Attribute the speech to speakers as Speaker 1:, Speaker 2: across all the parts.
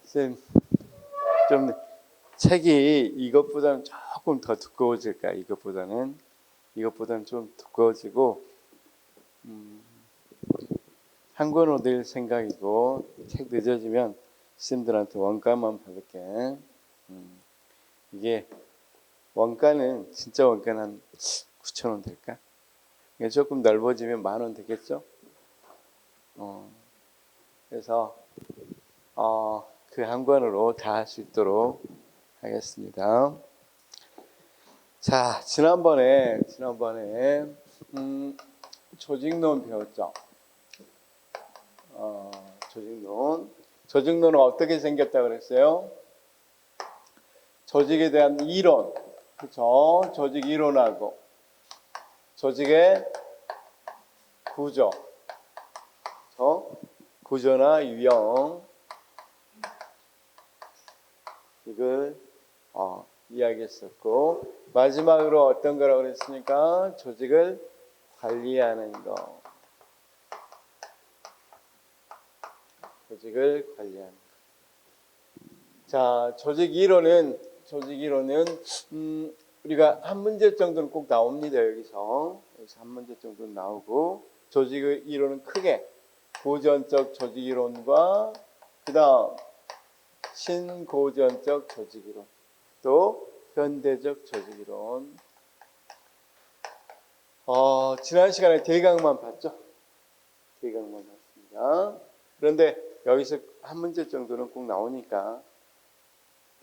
Speaker 1: 쌤, 좀 책이 이것보다는 조금 더 두꺼워질까? 이것보다는 좀 두꺼워지고 한 권 얻을 생각이고 책 늦어지면 쌤들한테 원가만 받을게. 이게 원가는 진짜 원가는 한 9,000원 될까? 이게 조금 넓어지면 10,000원 되겠죠? 그래서 그 한 권으로 다 할 수 있도록 하겠습니다. 자, 지난번에 조직론 배웠죠? 조직론은 어떻게 생겼다 그랬어요? 조직에 대한 이론, 그렇죠? 조직 이론하고 조직의 구조, 구조나 유형 이걸 이야기했었고, 마지막으로 어떤 거라고 그랬습니까? 조직을 관리하는 거. 조직을 관리하는 거. 자, 조직 이론은 우리가 한 문제 정도는 꼭 나옵니다. 여기서 한 문제 정도는 나오고, 조직 이론은 크게 고전적 조직 이론과 그다음 신고전적 조직 이론, 또 현대적 조직 이론. 지난 시간에 대강만 봤죠? 대강만 봤습니다. 그런데 여기서 한 문제 정도는 꼭 나오니까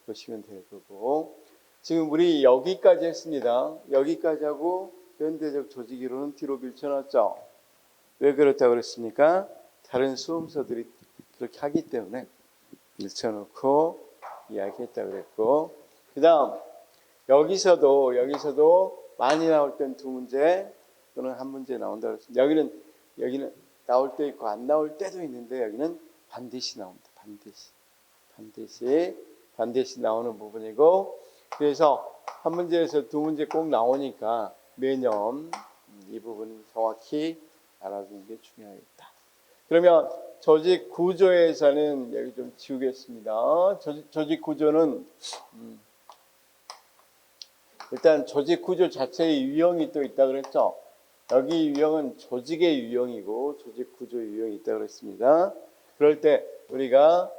Speaker 1: 보시면 될 거고, 지금 우리 여기까지 했습니다. 여기까지 하고 현대적 조직 이론은 뒤로 밀쳐놨죠. 왜 그렇다고 그랬습니까? 다른 수험서들이 그렇게 하기 때문에 밀쳐놓고 이야기했다고 그랬고, 그 다음 여기서도 많이 나올 땐 두 문제 또는 한 문제 나온다고 했습니다. 여기는 나올 때 있고 안 나올 때도 있는데, 여기는 반드시 나옵니다. 반드시 나오는 부분이고, 그래서 한 문제에서 두 문제 꼭 나오니까 매년 이 부분 정확히 알아두는 게 중요하겠다. 그러면 조직 구조에서는 여기 좀 지우겠습니다. 조직 구조는 일단 조직 구조 자체의 유형이 또 있다고 그랬죠. 여기 유형은 조직의 유형이고 조직 구조 유형이 있다고 그랬습니다. 그럴 때 우리가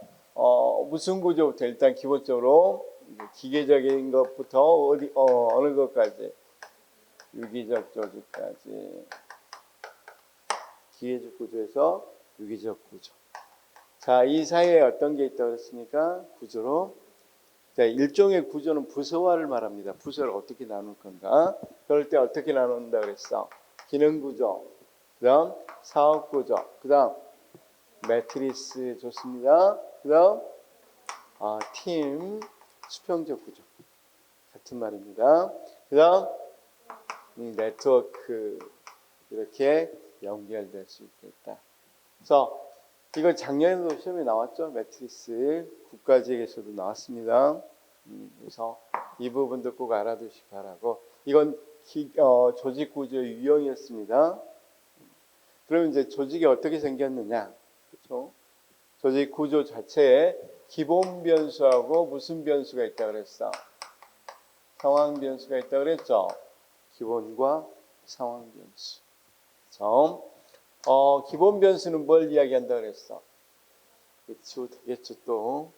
Speaker 1: 무슨 구조부터 일단 기본적으로 기계적인 것부터 어느 것까지, 유기적 조직까지, 기계적 구조에서 유기적 구조. 자, 이 사이에 어떤 게 있다고 그랬습니까? 구조로. 자, 일종의 구조는 부서화를 말합니다. 부서를 어떻게 나눌 건가? 그럴 때 어떻게 나눈다 그랬어? 기능 구조, 그다음 사업 구조, 그다음 매트리스 좋습니다. 그다음 팀 수평적 구조 같은 말입니다. 그다음 네트워크, 이렇게 연결될 수 있겠다. 그래서 이거 작년에도 시험에 나왔죠. 매트리스 국가직에서도 나왔습니다. 그래서 이 부분도 꼭 알아두시기 바라고, 이건 조직 구조 유형이었습니다. 그러면 이제 조직이 어떻게 생겼느냐, 그렇죠? 조직 구조 자체에 기본 변수하고 무슨 변수가 있다 그랬어? 상황 변수가 있다 그랬죠. 기본과 상황 변수. 그렇죠? 기본 변수는 뭘 이야기한다 그랬어? 그렇죠, 되겠죠. 또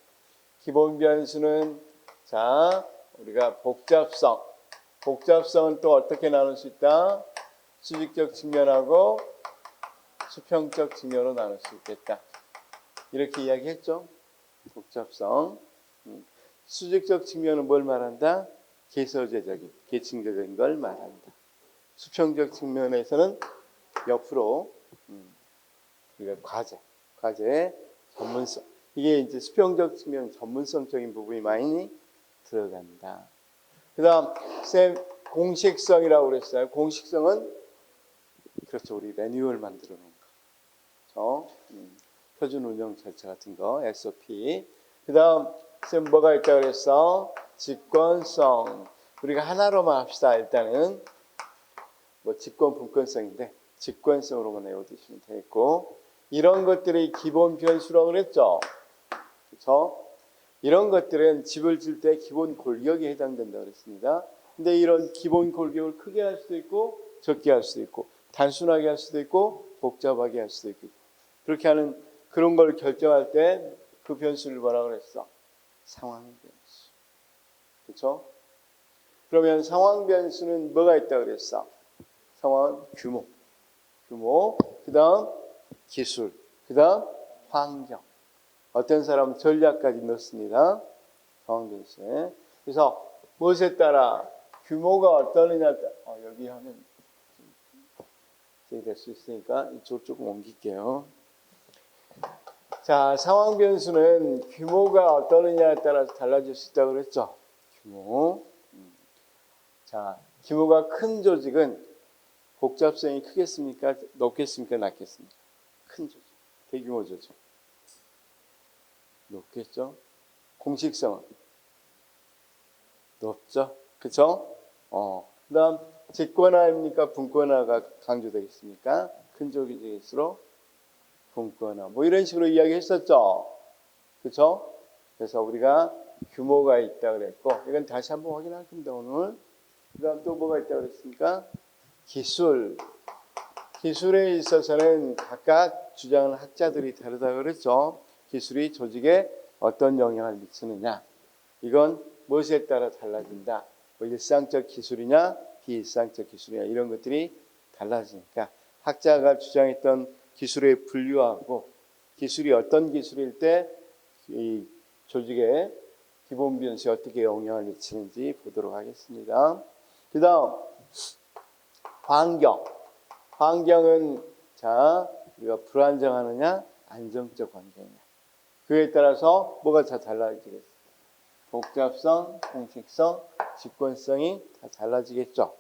Speaker 1: 기본 변수는, 자, 우리가 복잡성은 또 어떻게 나눌 수 있다? 수직적 측면하고 수평적 측면으로 나눌 수 있겠다. 이렇게 이야기했죠. 복잡성. 수직적 측면은 뭘 말한다? 계서제적인, 계층적인 걸 말한다. 수평적 측면에서는 옆으로 우리가 과제, 전문성. 이게 이제 수평적 측면 전문성적인 부분이 많이 들어간다. 그 다음, 공식성이라고 그랬어요. 공식성은, 그렇죠. 우리 매뉴얼 만들어 놓은 거. 그렇죠? 표준 운영 절차 같은 거, SOP. 그 다음, 뭐가 있다고 그랬어? 직권성. 우리가 하나로만 합시다. 일단은, 직권, 분권성인데, 직권성으로만 외워두시면 되겠고, 이런 것들이 기본 변수라고 그랬죠. 그렇죠? 이런 것들은 집을 질 때 기본 골격에 해당된다고 그랬습니다. 근데 이런 기본 골격을 크게 할 수도 있고 적게 할 수도 있고 단순하게 할 수도 있고 복잡하게 할 수도 있고 그렇게 하는 그런 걸 결정할 때 그 변수를 뭐라 그랬어? 상황 변수. 그렇죠? 그러면 상황 변수는 뭐가 있다고 그랬어? 상황 규모, 그다음 기술, 그다음 환경. 어떤 사람은 전략까지 넣습니다. 상황 변수에. 그래서 무엇에 따라 규모가 어떠느냐 여기 하면 될 수 있으니까 이쪽 조금 옮길게요. 자, 상황 변수는 규모가 어떠느냐에 따라서 달라질 수 있다고 그랬죠. 규모. 자, 규모가 큰 조직은 복잡성이 크겠습니까? 높겠습니까? 낮겠습니까? 큰 조직, 대규모 조직. 높겠죠. 공식성은 높죠. 그렇죠? 그다음 직권화입니까? 분권화가 강조되겠습니까? 큰 조직일수록 분권화. 뭐 이런 식으로 이야기했었죠. 그렇죠? 그래서 우리가 규모가 있다 그랬고 이건 다시 한번 확인할 겁니다. 오늘. 그다음 또 뭐가 있다 그랬습니까? 기술. 기술에 있어서는 각각 주장하는 학자들이 다르다 그랬죠. 기술이 조직에 어떤 영향을 미치느냐. 이건 무엇에 따라 달라진다. 뭐 일상적 기술이냐 비일상적 기술이냐 이런 것들이 달라지니까 학자가 주장했던 기술에 분류하고 기술이 어떤 기술일 때 이 조직의 기본 변수에 어떻게 영향을 미치는지 보도록 하겠습니다. 그 다음 환경. 환경은 자 우리가 불안정하느냐 안정적 환경이냐 그에 따라서 뭐가 다 달라지겠어요. 복잡성, 공식성, 직권성이 다 달라지겠죠.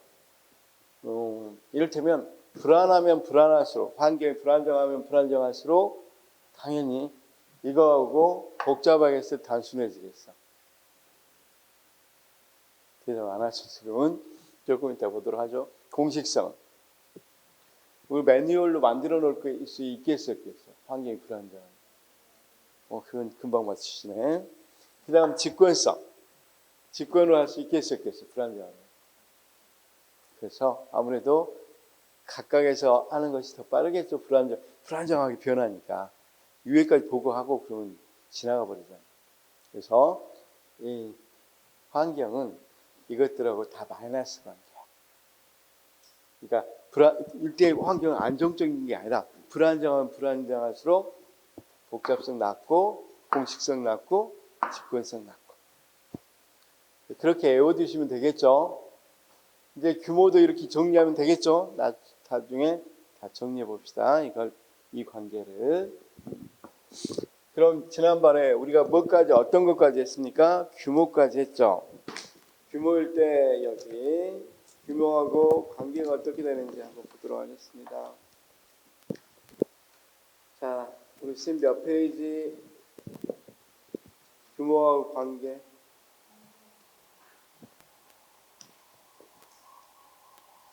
Speaker 1: 이를테면 불안하면 불안할수록 환경이 불안정하면 불안정할수록 당연히 이거하고 복잡하겠어 단순해지겠어. 대답 안 하셔서 지금은 조금 이따 보도록 하죠. 공식성. 우리 매뉴얼로 만들어 놓을 수 있겠어요? 환경이 불안정하면. 그건 금방 맞추시네. 그 다음 직권성. 직권을 할 수 있겠어요? 불안정하면. 그래서 아무래도 각각에서 하는 것이 더 빠르겠죠. 불안정하게 변하니까. 위에까지 보고하고 그러면 지나가 버리잖아요. 그래서 이 환경은 이것들하고 다 마이너스 관계야. 그러니까 일대의 환경은 안정적인 게 아니라 불안정하면 불안정할수록 복잡성 낮고 공식성 낮고 직권성 낮고 그렇게 외워두시면 되겠죠. 이제 규모도 이렇게 정리하면 되겠죠. 나중에 다 정리해 봅시다. 이 관계를. 그럼 지난번에 우리가 어떤 것까지 했습니까? 규모까지 했죠. 규모일 때 여기 규모하고 관계가 어떻게 되는지 한번 보도록 하겠습니다. 자, 우리 쌤 몇 페이지? 규모하고 관계.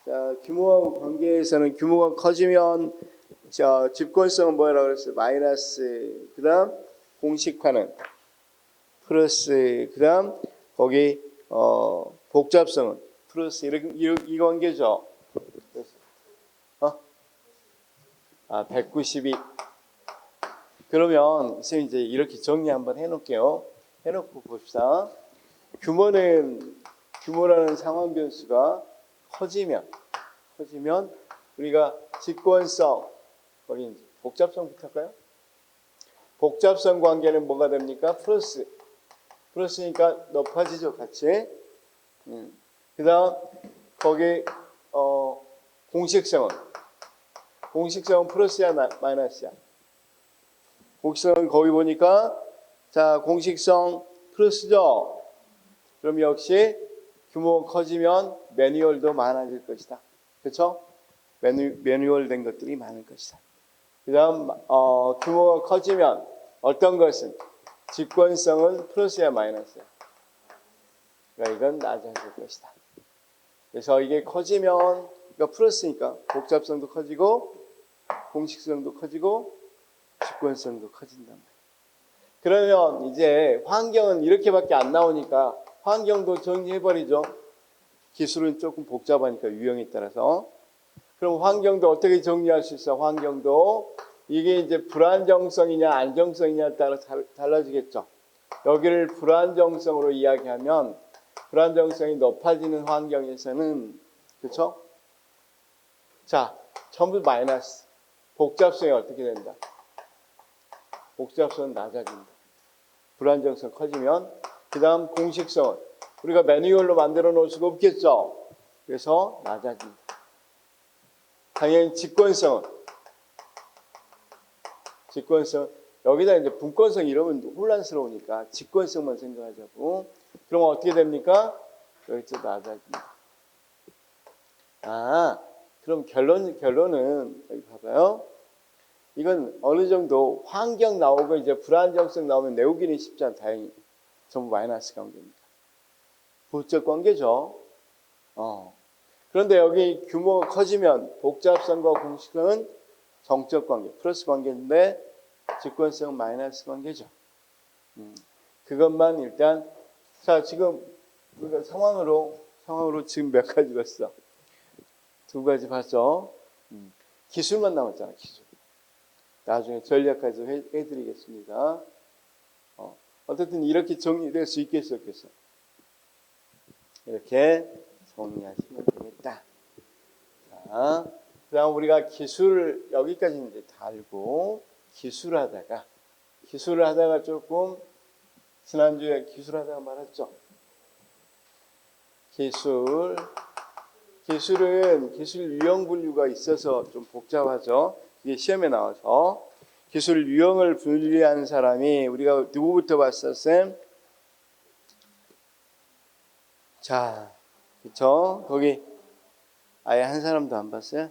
Speaker 1: 자, 규모하고 관계에서는 규모가 커지면 집권성은 뭐라고 그랬어요? 마이너스. 그다음 공식화는 플러스. 그다음 거기 복잡성은 플러스. 이 관계죠. 192. 그러면 선생님 이제 이렇게 정리 한번 해놓을게요. 해놓고 봅시다. 규모라는 상황 변수가 커지면 우리가 직권성, 거기 이제 복잡성부터 할까요? 복잡성 관계는 뭐가 됩니까? 플러스니까 높아지죠, 같이. 그 다음 거기 공식성은 플러스야 마이너스야? 공식성은 거기 보니까 자 공식성 플러스죠. 그럼 역시 규모가 커지면 매뉴얼도 많아질 것이다. 그렇죠? 매뉴얼 된 것들이 많을 것이다. 그 다음 규모가 커지면 어떤 것은 직권성은 플러스야 마이너스야? 그러니까 이건 낮아질 것이다. 그래서 이게 커지면 그러니까 플러스니까 복잡성도 커지고 공식성도 커지고 직권성도 커진단 말이에요. 그러면 이제 환경은 이렇게밖에 안 나오니까 환경도 정리해버리죠. 기술은 조금 복잡하니까 유형에 따라서. 그럼 환경도 어떻게 정리할 수 있어? 환경도 이게 이제 불안정성이냐 안정성이냐에 따라 달라지겠죠. 여기를 불안정성으로 이야기하면 불안정성이 높아지는 환경에서는 그렇죠? 자, 전부 마이너스. 복잡성이 어떻게 된다? 복잡성은 낮아진다. 불안정성 커지면 그 다음 공식성은 우리가 매뉴얼로 만들어 놓을 수가 없겠죠. 그래서 낮아진다. 당연히 직권성은 여기다 이제 분권성 이러면 혼란스러우니까 직권성만 생각하자고. 그럼 어떻게 됩니까? 여기서 낮아진다. 그럼 결론은 여기 봐봐요. 이건 어느 정도 환경 나오고 이제 불안정성 나오면 내우기는 쉽지 않아. 다행히 전부 마이너스 관계입니다. 부적 관계죠. 그런데 여기 규모가 커지면 복잡성과 공식성은 정적 관계, 플러스 관계인데 직권성은 마이너스 관계죠. 그것만 일단 자 지금 우리가 상황으로 지금 몇 가지 봤어? 2가지 봤죠. 기술만 남았잖아. 기술. 나중에 전략까지 해드리겠습니다. 어쨌든 이렇게 정리될 수 있겠어, 없겠어? 이렇게 정리하시면 되겠다. 자, 그다음 우리가 기술을 여기까지 이제 달고 기술을 하다가 조금 지난주에 기술하다가 말았죠. 기술은 기술 유형 분류가 있어서 좀 복잡하죠. 이게 시험에 나와서 기술 유형을 분류하는 사람이 우리가 누구부터 봤어, 쌤? 자, 그렇죠? 거기 아예 한 사람도 안 봤어요?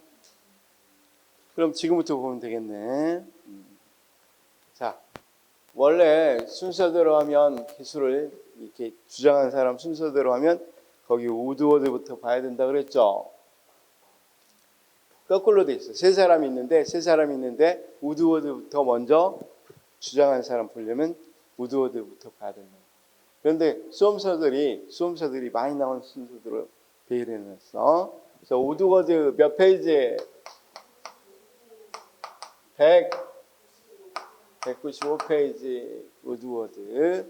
Speaker 1: 그럼 지금부터 보면 되겠네. 자, 원래 순서대로 하면 기술을 이렇게 주장한 사람 순서대로 하면 거기 우드워드부터 봐야 된다 그랬죠. 거꾸로 돼 있어. 세 사람이 있는데 우드워드부터 먼저 주장한 사람 보려면 우드워드부터 봐야 된다. 그런데 수험서들이 많이 나온 순서대로 배열해 놨어. 그래서 우드워드 몇 페이지에 195페이지 우드워드.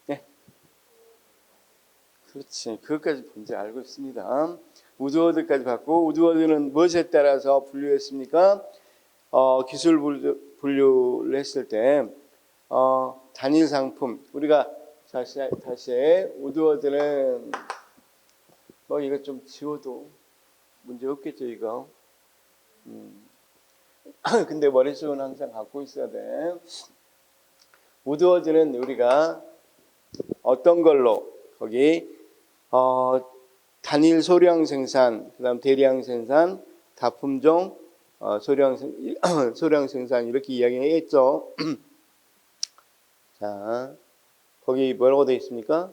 Speaker 1: 네. 그렇지. 그것까지 본지 알고 있습니다. 우드워드까지 봤고, 우드워드는 무엇에 따라서 분류했습니까? 기술 분류를 했을 때 단일 상품. 우리가 다시 우드워드는 이거 좀 지워도 문제 없겠죠, 이거. 근데 머릿속은 항상 갖고 있어야 돼. 우드워드는 우리가 어떤 걸로 거기 단일 소량 생산, 그다음 대량 생산, 다품종, 소량 생산 이렇게 이야기했죠. 자, 거기 뭐라고 되어 있습니까?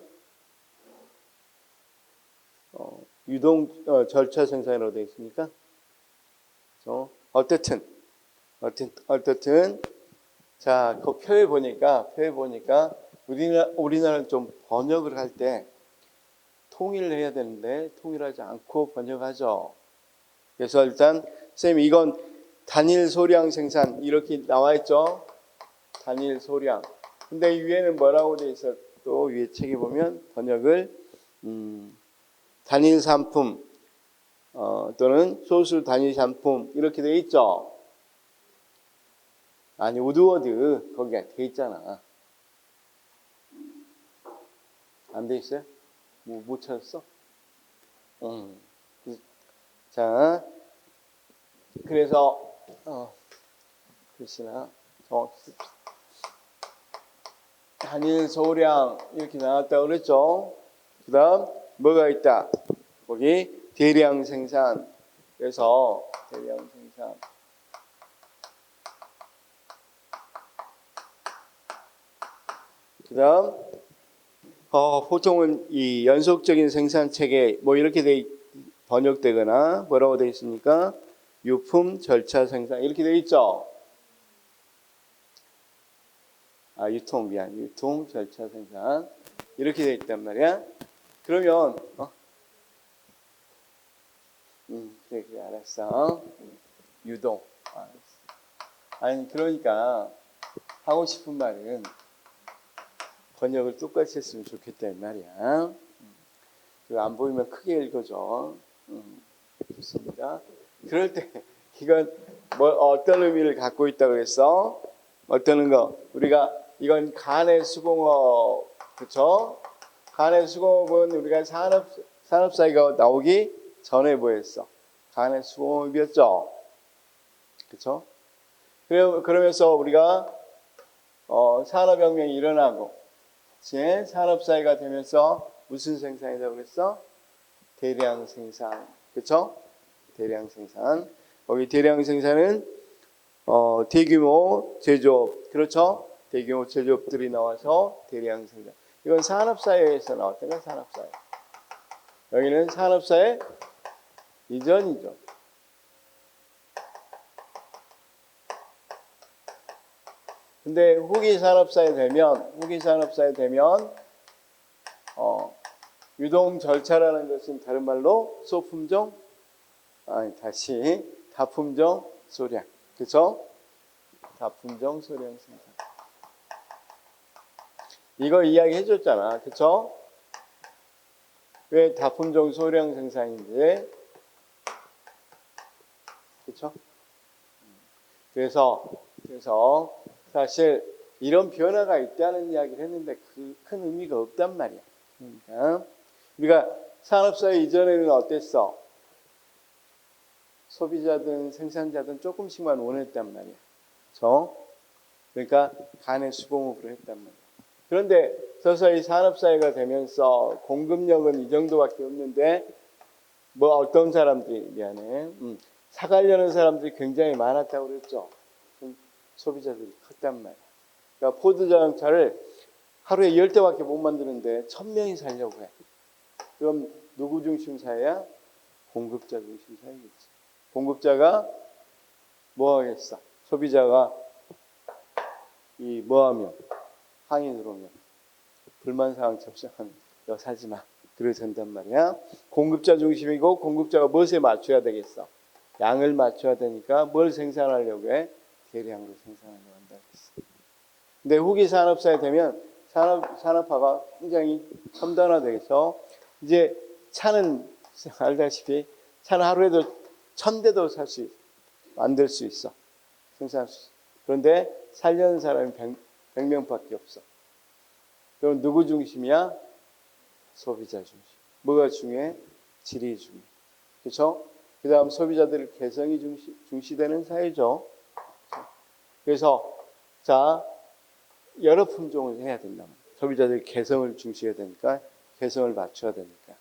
Speaker 1: 유동 절차 생산이라고 되어 있습니까? 어쨌든 자, 그 표에 보니까 우리나라는 좀 번역을 할 때 통일을 해야 되는데 통일하지 않고 번역하죠. 그래서 일단 쌤 이건 단일 소량 생산 이렇게 나와 있죠. 단일 소량. 근데 위에는 뭐라고 돼 있어? 또 위에 책에 보면 번역을 단일 상품 또는 소수 단일 상품 이렇게 돼 있죠. 아니 우드워드 거기가 돼 있잖아. 안 돼 있어요? 못 찾았어? 자, 그래서 글씨나 단일 소량 이렇게 나왔다 그랬죠. 그 다음 뭐가 있다? 거기 대량 생산. 그래서 대량 생산. 그 다음 보통은 이 연속적인 생산체계 이렇게 번역되거나 뭐라고 되어 있습니까? 유품 절차 생산 이렇게 되어 있죠. 유통, 절차, 생산 이렇게 돼 있단 말이야. 그러면 그래 알았어. 유동. 알았어. 아니 그러니까 하고 싶은 말은 번역을 똑같이 했으면 좋겠다 이 말이야. 안 보이면 크게 읽어줘. 좋습니다. 그럴 때 이건 뭐 어떤 의미를 갖고 있다고 그랬어? 어떤 거? 우리가 이건 간의 수공업, 그렇죠? 간의 수공업은 우리가 산업사회가 나오기 전에 뭐였어? 간의 수공업이었죠, 그렇죠? 그러면서 우리가 산업혁명이 일어나고, 이제 산업사회가 되면서 무슨 생산이라고 그랬어? 대량 생산, 그렇죠? 대량 생산. 거기 대량 생산은 대규모 제조업, 그렇죠? 대규모 제조업들이 나와서 대량 생산. 이건 산업사회에서 나왔던 거, 산업사회. 여기는 산업사회 이전이죠. 근데 후기 산업사회 되면 유동 절차라는 것은 다른 말로 다품종 소량, 그렇죠? 다품종 소량 생산. 이거 이야기해 줬잖아, 그렇죠? 왜 다품종 소량 생산인지, 그렇죠? 그래서 사실 이런 변화가 있다는 이야기를 했는데 큰 의미가 없단 말이야. 그러니까 우리가 산업사회 이전에는 어땠어? 소비자든 생산자든 조금씩만 원했단 말이야. 그러니까 간의 수공업으로 했단 말이야. 그런데 서서히 산업사회가 되면서 공급력은 이 정도밖에 없는데 어떤 사람들이 사가려는 사람들이 굉장히 많았다고 그랬죠. 소비자들이 컸단 말이야. 그러니까 포드 자동차를 하루에 10대밖에 못 만드는데 1000명이 살려고 해. 그럼 누구 중심 사회야? 공급자 중심 사회겠지. 공급자가 뭐 하겠어? 소비자가 항의 들어오면 불만사항 접수하면 너 사지 마. 그래야 된단 말이야. 공급자 중심이고 공급자가 무엇에 맞춰야 되겠어? 양을 맞춰야 되니까 뭘 생산하려고 해? 대량으로 생산하려고 한다 그랬어. 근데 후기 산업사회 되면 산업화가 굉장히 첨단화돼서 이제 차는 알다시피 차는 하루에도 1000대도 만들 수 있어. 생산할 수 있어. 그런데 살려는 사람이 100명밖에 없어. 그럼 누구 중심이야? 소비자 중심. 뭐가 중요해? 질이 중요해. 그렇죠? 그 다음 소비자들 개성이 중시되는 사회죠. 그래서 여러 품종을 해야 된다. 소비자들 개성을 중시해야 되니까, 개성을 맞춰야 되니까.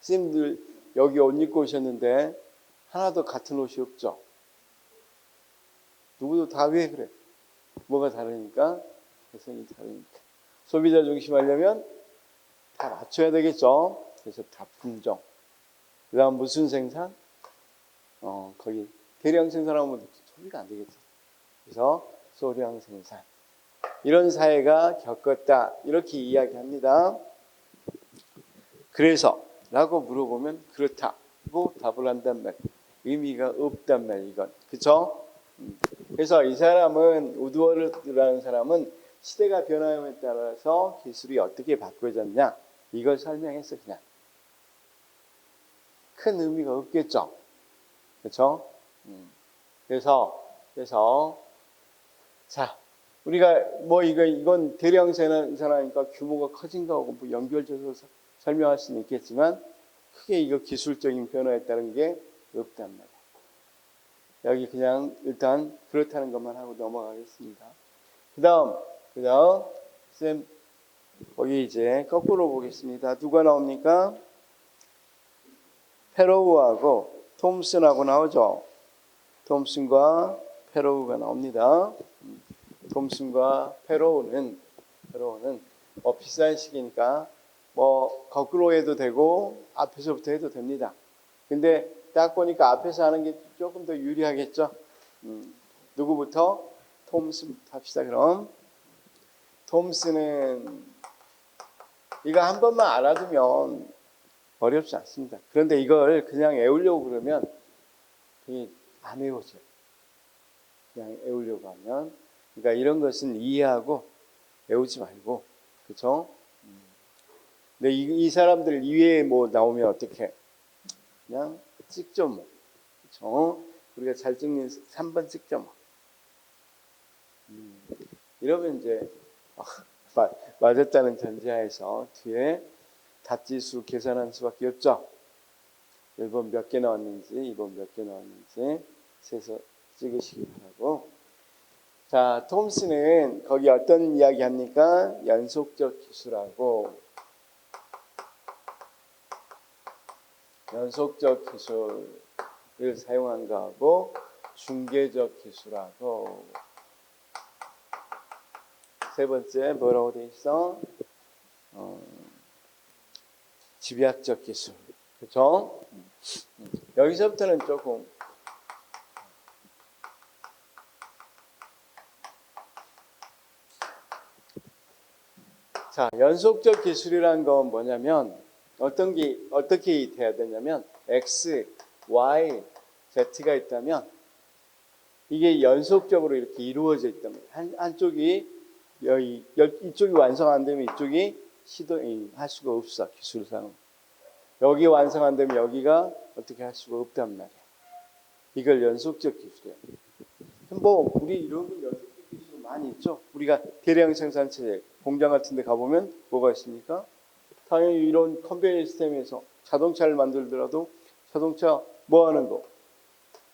Speaker 1: 선생님들 여기 옷 입고 오셨는데 하나도 같은 옷이 없죠. 누구도 다 왜 그래? 뭐가 다르니까? 개성이 다르니까. 소비자 중심하려면 다 맞춰야 되겠죠. 그래서 다품종. 그 다음 무슨 생산? 거기 대량 생산하면 소비가 안 되겠죠. 그래서 소량 생산. 이런 사회가 겪었다. 이렇게 이야기합니다. 그래서 라고 물어보면 그렇다고 답을 한단 말이에요. 의미가 없단 말이에요. 이건. 그렇죠? 그래서 이 사람은 우드워드라는 사람은 시대가 변함에 따라서 기술이 어떻게 바꿔졌냐 이걸 설명했어. 그냥 큰 의미가 없겠죠. 그렇죠? 그래서 우리가 이건 대량 생산하니까 규모가 커진 거하고 연결져서 설명할 수는 있겠지만 크게 이거 기술적인 변화에 따른 게 없단 말이에요. 여기 그냥 일단 그렇다는 것만 하고 넘어가겠습니다. 그다음 쌤 거기 이제 거꾸로 보겠습니다. 누가 나옵니까? 페로우하고 톰슨하고 나오죠. 톰슨과 페로우가 나옵니다. 톰슨과 페로우는 비싼 시기니까 거꾸로 해도 되고 앞에서부터 해도 됩니다. 근데 딱 보니까 앞에서 하는 게 조금 더 유리하겠죠. 누구부터? 톰슨부터 합시다. 그럼 톰스는 이거 한 번만 알아두면 어렵지 않습니다. 그런데 이걸 그냥 외우려고 그러면 그게 안 외워져요. 그냥 외우려고 하면. 그러니까 이런 것은 이해하고 외우지 말고, 그렇죠? 근데 이 사람들 이외에 뭐 나오면 어떻게? 그냥 찍죠 뭐. 그렇죠? 우리가 잘 찍는 3번 찍죠 뭐. 이러면 이제 맞았다는 전제하에서 뒤에 답지수 계산할 수밖에 없죠. 1번 몇 개 나왔는지 2번 몇 개 나왔는지 세서 찍으시기 바라고. 자, 톰스는 거기 어떤 이야기 합니까? 연속적 기술하고 연속적 기술을 사용한 거하고 중계적 기술하고 세 번째 뭐라고 돼 있어? 집약적 기술. 그렇죠? 여기서부터는 조금 자, 연속적 기술이란 건 뭐냐면 어떻게 돼야 되냐면 X, Y, Z가 있다면 이게 연속적으로 이렇게 이루어져 있다면 한쪽이 이쪽이 완성 안 되면 이쪽이 시도할 수가 없어. 기술상 여기 완성 안 되면 여기가 어떻게 할 수가 없단 말이야. 이걸 연속적 기술이야. 뭐 우리 이런 연속적 기술 많이 있죠. 우리가 대량 생산 체제 공장 같은 데 가보면 뭐가 있습니까? 당연히 이런 컨베이어 시스템에서 자동차를 만들더라도 자동차 뭐 하는 거?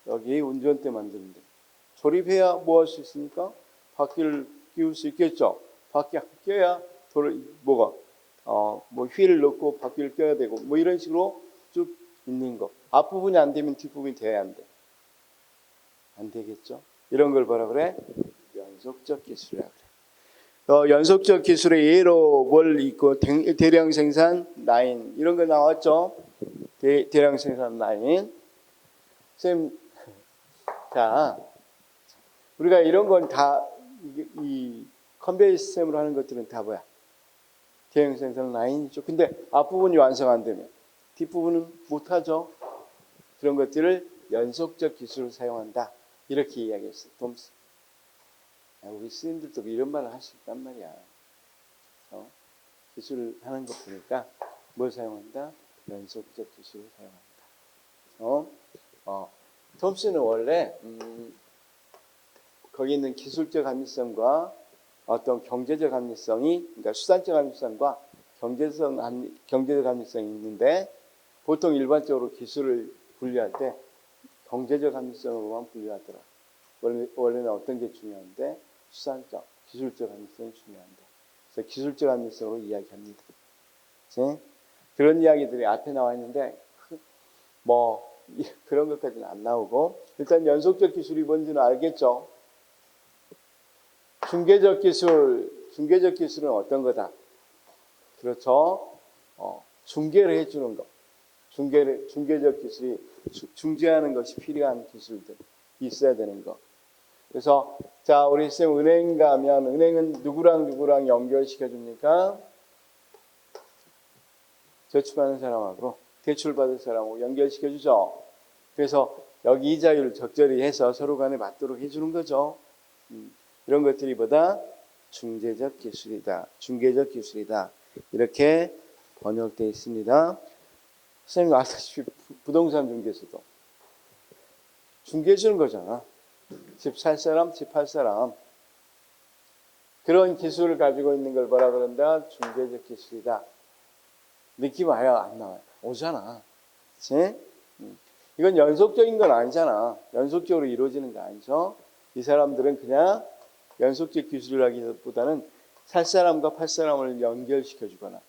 Speaker 1: 여기 운전대 만드는데 조립해야 뭐 할 수 있습니까? 바퀴를 끼울 수 있겠죠. 바퀴 껴야 뭐가 뭐 휠을 넣고 바퀴를 껴야 되고 뭐 이런 식으로 쭉 있는 거. 앞부분이 안 되면 뒷부분이 돼야 안 돼. 안 되겠죠. 이런 걸 뭐라 그래? 연속적 기술이라 그래. 연속적 기술의 예로 뭘 있고 대량 생산 라인 이런 거 나왔죠. 대량 생산 라인. 쌤, 자 우리가 이런 건 다 이 컨베이어 시스템으로 하는 것들은 다 뭐야? 대량 생산 라인이죠. 근데 앞부분이 완성 안 되면 뒷부분은 못 하죠. 그런 것들을 연속적 기술을 사용한다. 이렇게 이야기했어요. 톰스. 우리 스님들도 이런 말을 할 수 있단 말이야. 기술을 하는 거 보니까 뭘 사용한다? 연속적 기술을 사용한다. 톰스는 원래 거기 있는 기술적 합리성과 어떤 경제적 합리성이, 그러니까 수단적 합리성과 경제적 합리성이 있는데 보통 일반적으로 기술을 분류할 때 경제적 합리성으로만 분류하더라. 원래는 어떤 게 중요한데 수단적, 기술적 합리성이 중요한데 그래서 기술적 합리성으로 이야기합니다. 그치? 그런 이야기들이 앞에 나와 있는데 뭐 그런 것까지는 안 나오고 일단 연속적 기술이 뭔지는 알겠죠. 중계적 기술은 어떤 거다? 그렇죠. 중계를 해주는 거. 중계적 기술이 중재하는 것이 필요한 기술들 있어야 되는 거. 그래서 자 우리 쌤 은행 가면 은행은 누구랑 연결시켜 줍니까? 저축하는 사람하고 대출받을 사람하고 연결시켜 주죠. 그래서 여기 이자율을 적절히 해서 서로 간에 맞도록 해주는 거죠. 이런 것들이 보다 중개적 기술이다. 이렇게 번역되어 있습니다. 선생님 아시다시피 부동산 중개소도 중개해 주는 거잖아. 집 살 사람, 집 팔 사람. 그런 기술을 가지고 있는 걸 뭐라 그런다? 중개적 기술이다. 느낌 와요? 안 나와요? 오잖아. 그치? 이건 연속적인 건 아니잖아. 연속적으로 이루어지는 거 아니죠? 이 사람들은 그냥 연속적 기술이라기보다는 살 사람과 팔 사람을 연결시켜 주거나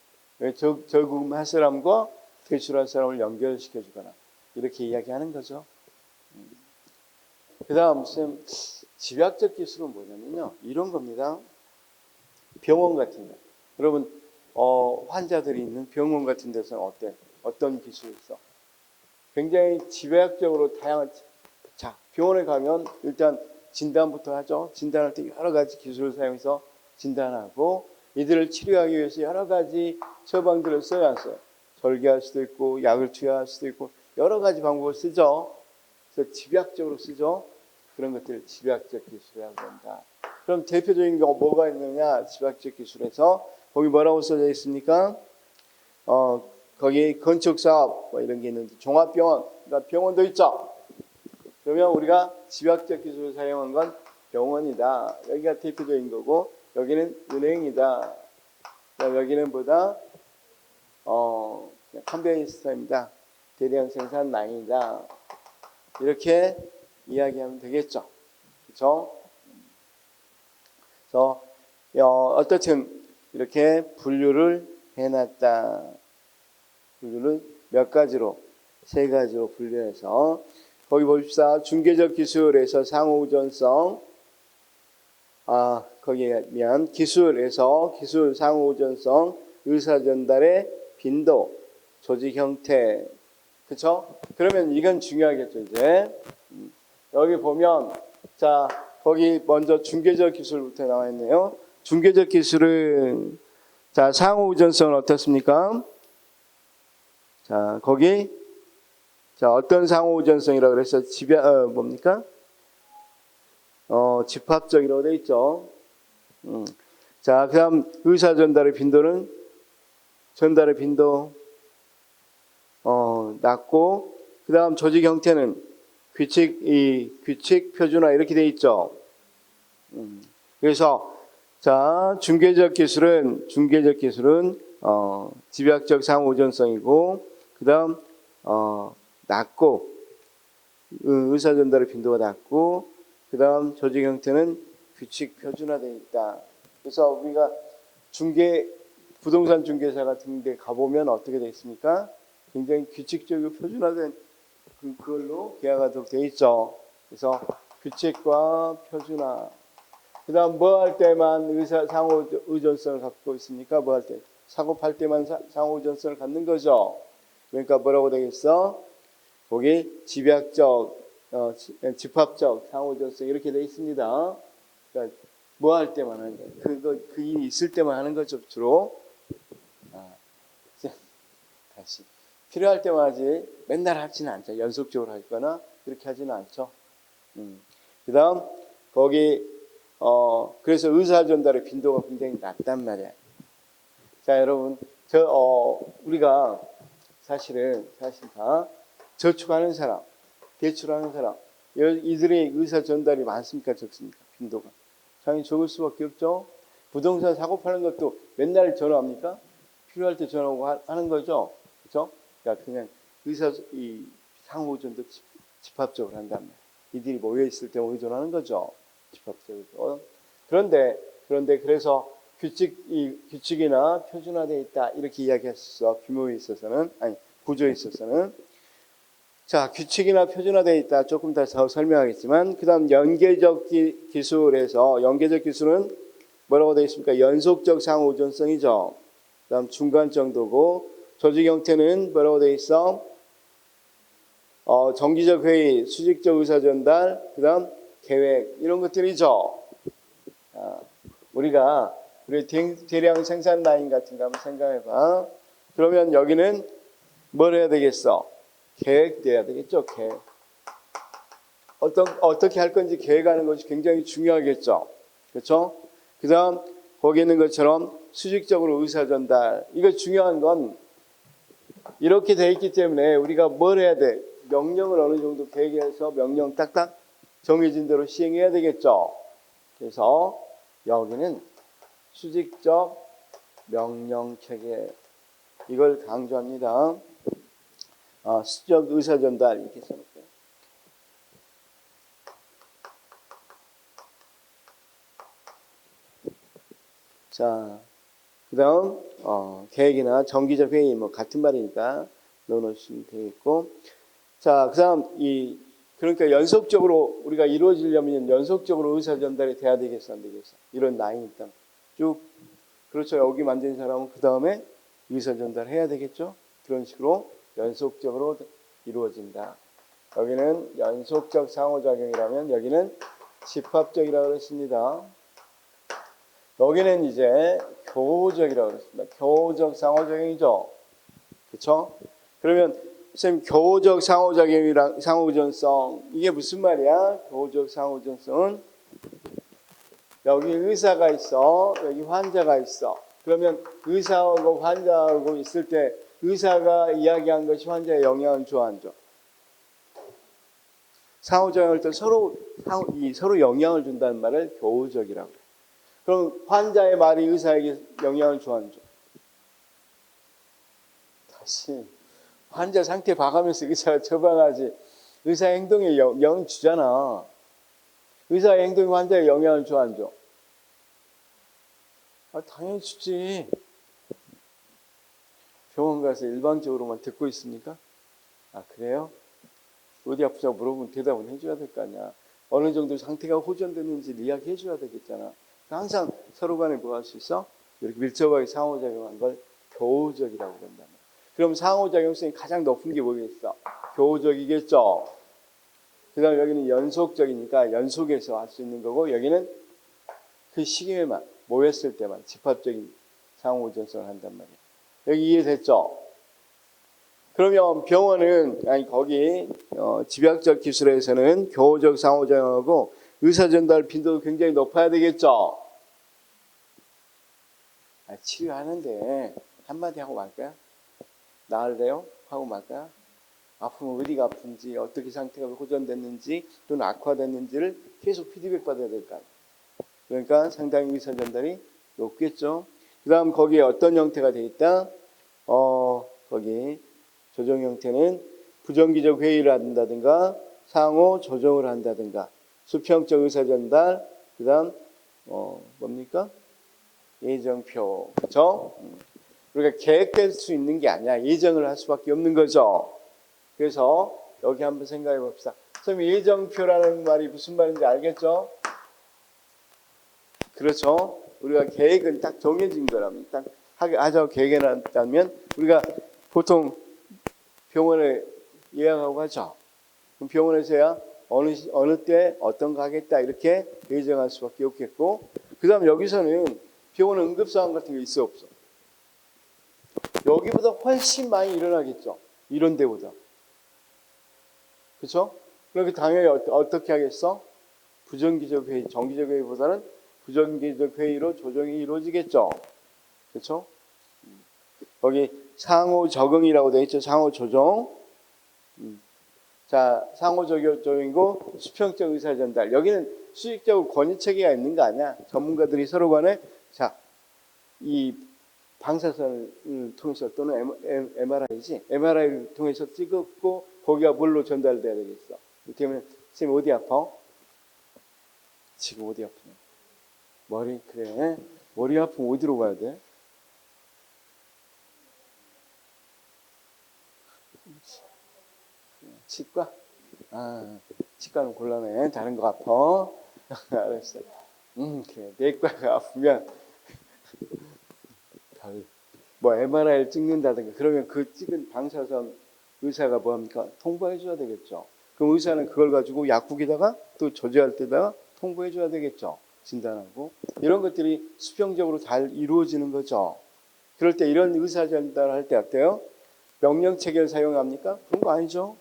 Speaker 1: 저금할 사람과 대출할 사람을 연결시켜 주거나 이렇게 이야기하는 거죠. 그 다음 쌤 집약적 기술은 뭐냐면요. 이런 겁니다. 병원 같은 데. 여러분 환자들이 있는 병원 같은 데서는 어떤 기술이 있어? 굉장히 집약적으로 다양한 자 병원에 가면 일단 진단부터 하죠. 진단할 때 여러 가지 기술을 사용해서 진단하고 이들을 치료하기 위해서 여러 가지 처방들을 써야 했어요. 절개할 수도 있고 약을 투여할 수도 있고 여러 가지 방법을 쓰죠. 그래서 집약적으로 쓰죠. 그런 것들을 집약적 기술이라고 한다. 그럼 대표적인 게 뭐가 있느냐? 집약적 기술에서 거기 뭐라고 써져 있습니까? 거기 건축사업 뭐 이런 게 있는데 종합병원, 그러니까 병원도 있죠. 그러면 우리가 집약적 기술을 사용한 건 병원이다. 여기가 대표적인 거고 여기는 은행이다. 여기는 보다 컨베이스터입니다. 대량 생산 라인이다. 이렇게 이야기하면 되겠죠. 그렇죠? 그래서 어떻든 이렇게 분류를 해놨다. 분류를 몇 가지로, 세 가지로 분류해서 거기 봅시다. 중개적 기술에서 상호우전성, 거기에 의한 기술에서 기술 상호우전성, 의사전달의 빈도, 조직 형태, 그렇죠? 그러면 이건 중요하겠죠. 이제 여기 보면 자 거기 먼저 중개적 기술부터 나와 있네요. 중개적 기술은 자 상호우전성은 어떻습니까? 자 거기 자 어떤 상호우전성이라고 그래서 뭡니까? 집합적이라고 돼 있죠. 자 그다음 의사 전달의 빈도는 전달의 빈도 낮고 그다음 조직 형태는 규칙 표준화 이렇게 돼 있죠. 그래서 자 중개적 기술은 집약적 상호우전성이고 그다음 낮고 의사 전달의 빈도가 낮고 그다음 조직 형태는 규칙 표준화되어 있다. 그래서 우리가 부동산 중개사 같은 데 가보면 어떻게 되어 있습니까? 굉장히 규칙적이고 표준화된 그걸로 계약하도록 되어 있죠. 그래서 규칙과 표준화. 그다음 뭐 할 때만 상호 의존성을 갖고 있습니까? 뭐 할 때? 사고 팔 때만 상호 의존성을 갖는 거죠. 그러니까 뭐라고 되겠어? 거기 집합적 상호 의존성 이렇게 되어 있습니다. 그러니까 뭐 할 때만 하는 거예요. 그 일이 있을 때만 하는 거죠, 주로. 다시. 필요할 때만 하지 맨날 하지는 않죠. 연속적으로 하거나 그렇게 하지는 않죠. 그 다음 거기 그래서 의사 전달의 빈도가 굉장히 낮단 말이야. 자 여러분 우리가 사실 다 저축하는 사람, 대출하는 사람 이들의 의사 전달이 많습니까 적습니까? 빈도가 당연히 적을 수밖에 없죠. 부동산 사고 파는 것도 맨날 전화합니까? 필요할 때 전화하고 하는 거죠. 그렇죠? 그러니까 그냥 이 상호전도 집합적으로 한단 말이에요. 이들이 모여 있을 때 의존하는 거죠. 집합적으로. 그런데 그래서 규칙이나 표준화되어 있다 이렇게 이야기했어. 규모에 있어서는 구조에 있어서는 자 규칙이나 표준화되어 있다 조금 더 설명하겠지만 그다음 연계적 기술에서 연계적 기술은 뭐라고 되어 있습니까? 연속적 상호전성이죠. 그다음 중간 정도고 조직 형태는 뭐라고 되어 있어? 정기적 회의, 수직적 의사 전달, 그다음 계획 이런 것들이죠. 우리가 대량 생산 라인 같은 거 한번 생각해봐. 그러면 여기는 뭘 해야 되겠어? 계획돼야 되겠죠. 계획. 어떻게 할 건지 계획하는 것이 굉장히 중요하겠죠. 그렇죠? 그다음 거기 있는 것처럼 수직적으로 의사 전달. 이거 중요한 건 이렇게 돼 있기 때문에 우리가 뭘 해야 돼? 명령을 어느 정도 계획해서 명령 딱딱 정해진 대로 시행해야 되겠죠. 그래서 여기는 수직적 명령 체계 이걸 강조합니다. 수직적 의사 전달 이렇게 써놓을게요. 자, 그다음 계획이나 정기적 회의 뭐 같은 말이니까 넣어놓으시면 되겠고, 자, 그다음 그러니까 연속적으로 우리가 이루어지려면 연속적으로 의사 전달이 돼야 되겠어, 안 되겠어? 이런 라인이 있다. 쭉 그렇죠. 여기 만든 사람은 그 다음에 의사 전달해야 되겠죠. 그런 식으로 연속적으로 이루어진다. 여기는 연속적 상호작용이라면 여기는 집합적이라고 했습니다. 여기는 이제 교호적이라고 그랬습니다. 교호적 상호작용이죠. 그렇죠? 그러면 선생님 교호적 상호작용이랑 상호우전성 이게 무슨 말이야? 교호적 상호우전성은 여기 의사가 있어, 여기 환자가 있어. 그러면 의사하고 환자하고 있을 때 의사가 이야기한 것이 환자에 영향을 줘 안 줘? 상호작용할 때 서로 영향을 준다는 말을 교호적이라고 해요. 그럼 환자의 말이 의사에게 영향을 줘 안 줘? 다시 환자 상태 봐가면서 의사가 처방하지 의사의 행동에 영향을 주잖아. 의사의 행동이 환자에 영향을 줘 안 줘? 당연히 주지. 병원 가서 일방적으로만 듣고 있습니까? 그래요? 어디 아프냐고 물어보면 대답은 해줘야 될 거 아니야. 어느 정도 상태가 호전됐는지를 이야기해 줘야 되겠잖아. 항상 서로 간에 뭐 할 수 있어? 이렇게 밀접하게 상호작용한 걸 교호적이라고 그런단 말이야. 그럼 상호작용성이 가장 높은 게 뭐겠어? 교호적이겠죠. 그 다음에 여기는 연속적이니까 연속해서 할 수 있는 거고, 여기는 그 시기에만 모였을 때만 집합적인 상호우전성을 한단 말이야. 여기 이해됐죠? 그러면 병원은 거기 집약적 기술에서는 교호적 상호작용하고 의사전달 빈도도 굉장히 높아야 되겠죠? 치료하는데 한마디 하고 말까요? 나을래요? 하고 말까요? 아프면 어디가 아픈지, 어떻게 상태가 호전됐는지 또는 악화됐는지를 계속 피드백 받아야 될 거 아니에요. 그러니까 상당히 의사 전달이 높겠죠. 그 다음 거기에 어떤 형태가 되어 있다? 거기 조정 형태는 부정기적 회의를 한다든가 상호 조정을 한다든가 수평적 의사 전달, 그 다음 뭡니까? 예정표, 그렇죠? 우리가 계획될 수 있는 게 아니야. 예정을 할 수밖에 없는 거죠. 그래서 여기 한번 생각해 봅시다. 선생님, 예정표라는 말이 무슨 말인지 알겠죠? 그렇죠. 우리가 계획은 딱 정해진 거라면, 딱 하자고 계획해놨다면, 우리가 보통 병원에 예약하고 가죠. 그럼 병원에서야 어느 때 어떤 거 하겠다 이렇게 예정할 수밖에 없겠고, 그 다음 여기서는 병원 응급상황 같은 게 있어 없어? 여기보다 훨씬 많이 일어나겠죠. 이런 데보다. 그렇죠? 그렇게 당연히 어떻게 하겠어? 부정기적 회의, 정기적 회의보다는 부정기적 회의로 조정이 이루어지겠죠. 그렇죠? 거기 상호 적응이라고 되어 있죠. 상호 조정. 자, 상호 조정이고 수평적 의사 전달. 여기는 수직적으로 권위 체계가 있는 거 아니야? 전문가들이 서로 간에 자, 이 방사선을 통해서 또는 MRI지. MRI를 통해서 찍었고 거기가 뭘로 전달돼야 되겠어? 이렇게 하면 선생님 어디 아파? 지금 어디 아프냐? 머리, 그래. 머리 아프면 어디로 가야 돼? 치과? 치과는 곤란해. 다른 거 아파? 알았어. 그래. 내과가 아프면 뭐 MRI를 찍는다든가 그러면 그 찍은 방사선 의사가 뭐합니까? 통보해 줘야 되겠죠. 그럼 의사는 그걸 가지고 약국에다가 또 조제할 때다가 통보해 줘야 되겠죠. 진단하고 이런 것들이 수평적으로 잘 이루어지는 거죠. 그럴 때 이런 의사 전달을 할 때 어때요? 명령 체계를 사용합니까? 그런 거 아니죠.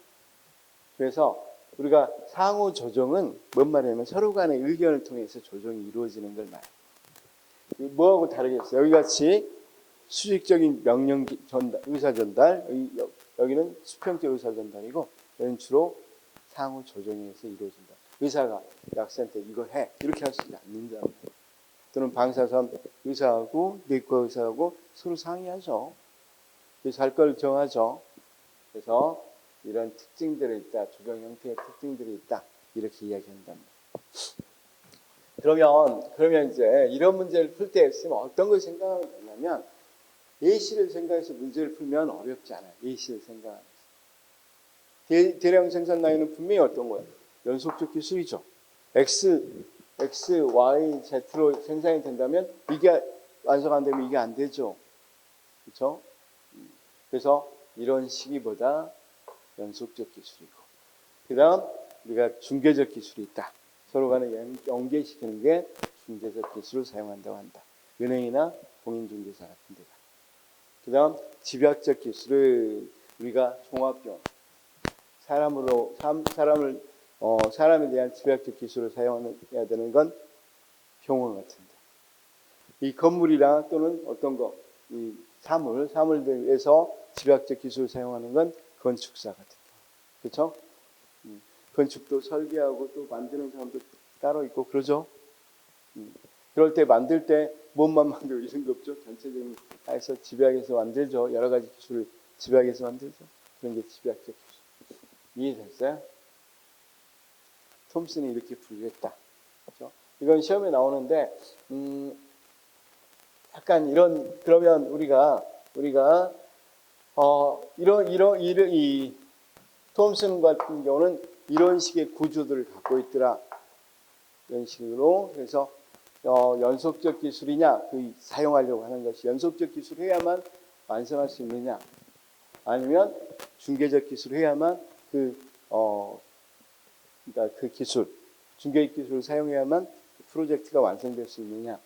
Speaker 1: 그래서 우리가 상호 조정은 뭔 말이냐면 서로 간의 의견을 통해서 조정이 이루어지는 걸 말해요. 뭐하고 다르겠어요? 여기 같이 수직적인 명령 전달, 의사 전달, 여기는 수평적 의사 전달이고 여기는 주로 상호 조정에 의해서 이루어진다. 의사가 약사한테 이거 해 이렇게 할 수 않는다. 또는 방사선 의사하고 내과 의사하고 서로 상의하죠. 그래서 할 걸 정하죠. 그래서 이런 특징들이 있다. 조정 형태의 특징들이 있다. 이렇게 이야기한단 말이에요. 그러면 이제 이런 문제를 풀 때 어떤 걸 생각하냐면 예시를 생각해서 문제를 풀면 어렵지 않아요. 예시를 생각하면서. 대량 생산 라인은 분명히 어떤 거예요? 연속적 기술이죠. X, Y, Z로 생산이 된다면 이게 완성 안 되면 이게 안 되죠. 그렇죠? 그래서 이런 시기보다 연속적 기술이고 그 다음 우리가 중개적 기술이 있다. 서로 간에 연계시키는 게 중개적 기술을 사용한다고 한다. 은행이나 공인중개사 같은 데가. 그 다음 집약적 기술은 우리가 종합병원, 사람에 대한 집약적 기술을 사용해야 되는 건 병원 같은데. 이 건물이나 또는 어떤 거, 이 사물들에서 집약적 기술을 사용하는 건 건축사 같은 거. 그렇죠? 건축도 설계하고 또 만드는 사람도 따로 있고 그러죠. 그럴 때 만들 때 몸만 만들고 이런 거 없죠. 전체적인 해서 집약해서 만들죠. 여러 가지 기술을 집약해서 만들죠. 그런 게 집약적 기술. 이해됐어요? 톰슨이 이렇게 분류했다. 그렇죠? 이건 시험에 나오는데 약간 이런, 그러면 우리가 이 톰슨 같은 경우는 이런 식의 구조들을 갖고 있더라. 이런 식으로. 그래서 연속적 기술이냐, 그 사용하려고 하는 것이 연속적 기술을 해야만 완성할 수 있느냐, 아니면 중개적 기술을 해야만 그러니까 그 기술, 중개적 기술을 사용해야만 프로젝트가 완성될 수 있느냐,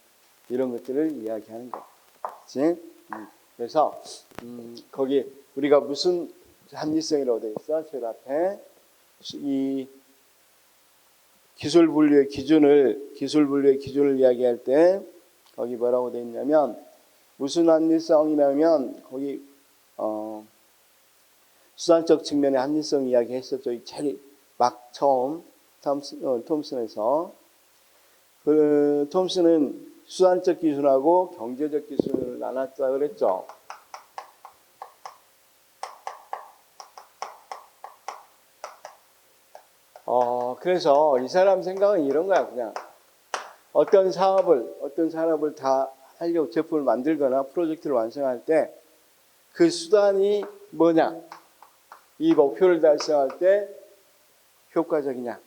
Speaker 1: 이런 것들을 이야기하는 거. 그치? 그래서 거기 우리가 무슨 합리성이라고 되어 있어? 제일 앞에 이 기술 분류의 기준을 이야기할 때 거기 뭐라고 되어 있냐면 무슨 합리성이냐면 거기 수단적 측면의 합리성 이야기했었죠. 제일 막 처음 톰슨에서 톰슨은 수단적 기술하고 경제적 기술을 나눴다 그랬죠. 그래서 이 사람 생각은 이런 거야. 그냥 어떤 산업을 다 하려고 제품을 만들거나 프로젝트를 완성할 때 그 수단이 뭐냐, 이 목표를 달성할 때 효과적이냐,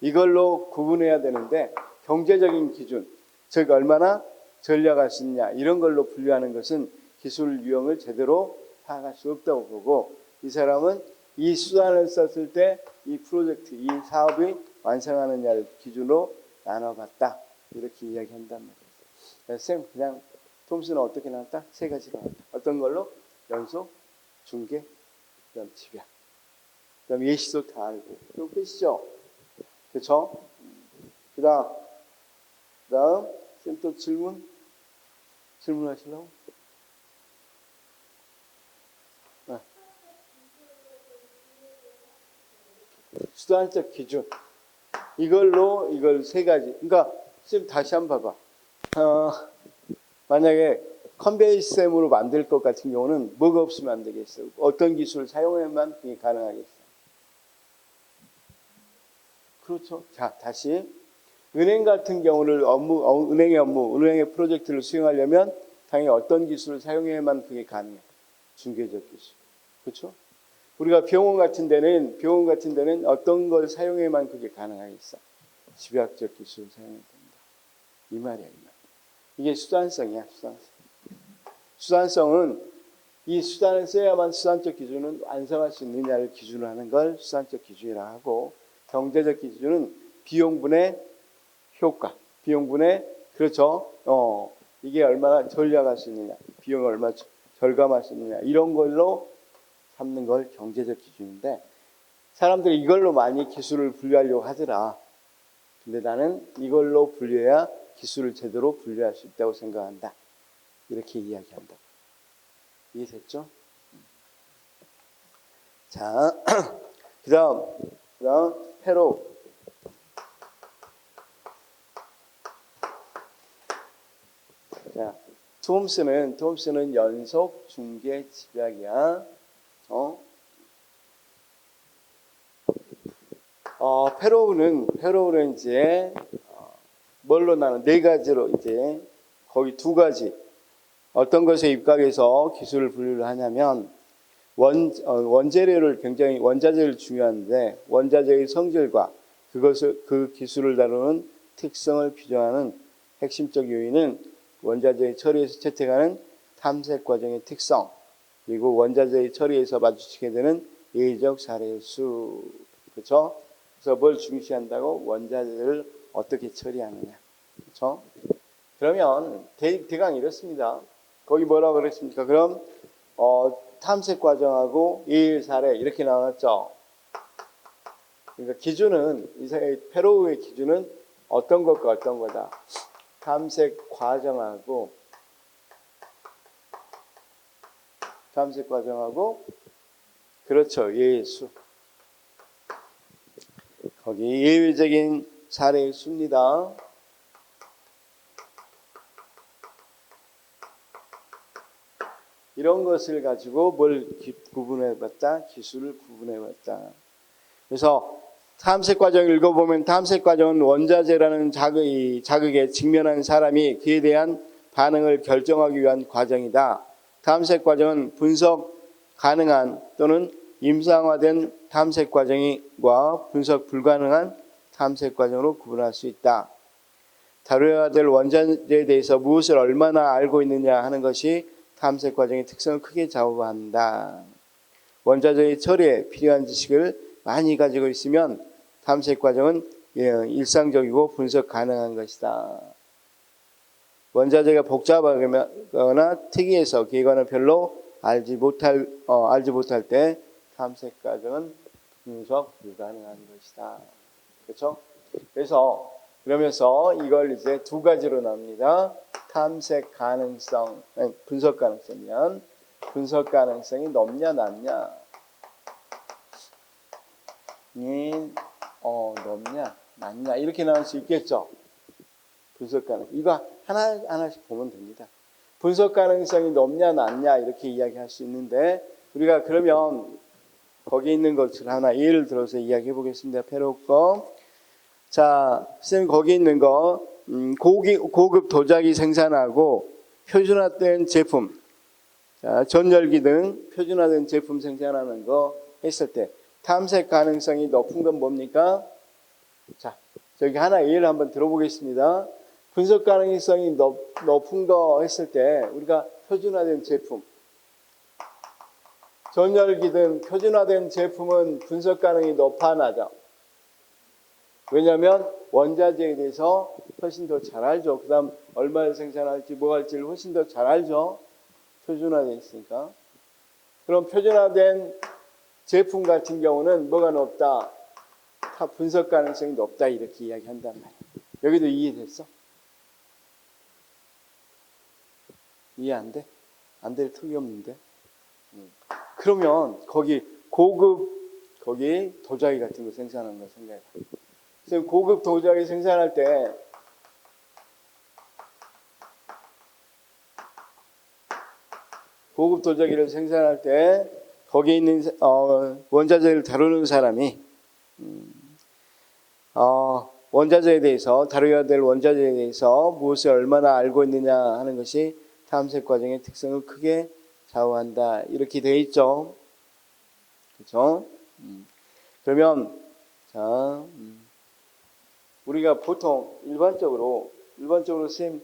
Speaker 1: 이걸로 구분해야 되는데 경제적인 기준, 즉 얼마나 전략할 수 있냐, 이런 걸로 분류하는 것은 기술 유형을 제대로 파악할 수 없다고 보고, 이 사람은 이 수단을 썼을 때 이 프로젝트, 이 사업이 완성하느냐를 기준으로 나눠봤다, 이렇게 이야기한단 말이에요. 그래서 그냥 톰슨은 어떻게 나왔다? 세 가지로 나왔다. 어떤 걸로? 연속, 중개, 그다음 집약, 그다음 예시도 다 알고. 그럼 끝이죠. 그렇죠? 그다음 쌤 또 질문하시려고? 네. 수단적 기준. 이걸 세 가지. 그러니까 쌤 다시 한번 봐봐. 만약에 컨베이 시스템으로 만들 것 같은 경우는 뭐가 없으면 안 되겠어? 어떤 기술을 사용해야만 그게 가능하겠어? 그렇죠. 자, 다시. 은행 같은 경우를 은행의 프로젝트를 수행하려면 당연히 어떤 기술을 사용해야만 그게 가능해? 중개적 기술. 그렇죠? 우리가 병원 같은 데는 어떤 걸 사용해야만 그게 가능하겠어? 집약적 기술을 사용해야 된다. 이 말이야, 이 말. 이게 수단성이야, 수단성. 수단성은 이 수단을 써야만 수단적 기준은 완성할 수 있느냐를 기준으로 하는 걸 수단적 기준이라 하고, 경제적 기준은 비용분의 효과, 비용분의, 그렇죠? 이게 얼마나 전략할 수 있느냐, 비용을 얼마나 절감할 수 있느냐, 이런 걸로 삼는 걸 경제적 기준인데, 사람들이 이걸로 많이 기술을 분류하려고 하더라. 근데 나는 이걸로 분류해야 기술을 제대로 분류할 수 있다고 생각한다. 이렇게 이야기한다. 이해됐죠? 자, 그다음 페로우. 자, 톰슨은 연속, 중개, 집약이야. 페로우는 이제 뭘로 나는 네 가지로 이제 거기 두 가지. 어떤 것에 입각해서 기술을 분류를 하냐면 원재료를 굉장히 원자재를 중요한데 원자재의 성질과 그 기술을 다루는 특성을 규정하는 핵심적 요인은 원자재의 처리에서 채택하는 탐색 과정의 특성, 그리고 원자재의 처리에서 마주치게 되는 예외적 사례의 수. 그렇죠? 그래서 뭘 중시한다고? 원자재를 어떻게 처리하느냐. 그렇죠? 그러면 대강 이렇습니다. 거기 뭐라고 그랬습니까? 그럼 탐색 과정하고 예일 사례 이렇게 나왔죠. 그러니까 기준은 페로우의 기준은 어떤 것과 어떤 거다. 탐색 과정하고 그렇죠. 예수. 거기 예외적인 사례의 수입니다. 이런 것을 가지고 뭘 구분해봤다? 기술을 구분해봤다. 그래서 탐색 과정을 읽어보면 탐색 과정은 원자재라는 자극에 직면한 사람이 그에 대한 반응을 결정하기 위한 과정이다. 탐색 과정은 분석 가능한 또는 임상화된 탐색 과정과 분석 불가능한 탐색 과정으로 구분할 수 있다. 다루어야 될 원자재에 대해서 무엇을 얼마나 알고 있느냐 하는 것이 탐색 과정의 특성을 크게 좌우한다. 원자재의 처리에 필요한 지식을 많이 가지고 있으면 탐색 과정은 일상적이고 분석 가능한 것이다. 원자재가 복잡하거나 특이해서 기관을 별로 알지 못할 때 탐색 과정은 분석 불가능한 것이다. 그렇죠? 그러면서 이걸 이제 두 가지로 나눕니다. 탐색 가능성, 분석 가능성이면 분석 가능성이 높냐 낮냐? 높냐 낮냐 이렇게 나올 수 있겠죠. 분석 가능 이거 하나씩 보면 됩니다. 분석 가능성이 높냐 낮냐 이렇게 이야기할 수 있는데 우리가 그러면 거기 있는 것을 하나 예를 들어서 이야기해 보겠습니다. 페로우 거. 자, 선생님 거기 있는 거 고급 도자기 생산하고 표준화된 제품, 자, 전열기 등 표준화된 제품 생산하는 거 했을 때 탐색 가능성이 높은 건 뭡니까? 자, 저기 하나 예를 한번 들어보겠습니다. 분석 가능성이 높은 거 했을 때 우리가 표준화된 제품, 전열기 등 표준화된 제품은 분석 가능이 높아 낮아? 왜냐하면 원자재에 대해서 훨씬 더 잘 알죠. 그 다음 얼마를 생산할지 뭐 할지를 훨씬 더 잘 알죠. 표준화되어 있으니까. 그럼 표준화된 제품 같은 경우는 뭐가 높다? 다 분석 가능성이 높다 이렇게 이야기한단 말이에요. 여기도 이해됐어? 이해 안 돼? 안 될 턱이 없는데. 그러면 거기 도자기 같은 거 생산하는 거 생각해. 그래서 고급 도자기 생산할 때 고급 도자기를 생산할 때 거기에 있는 원자재를 다루는 사람이 원자재에 대해서 다루어야 될 원자재에 대해서 무엇을 얼마나 알고 있느냐 하는 것이 탐색 과정의 특성을 크게 좌우한다. 이렇게 되어 있죠. 그렇죠? 그러면 자 우리가 보통 일반적으로 선생님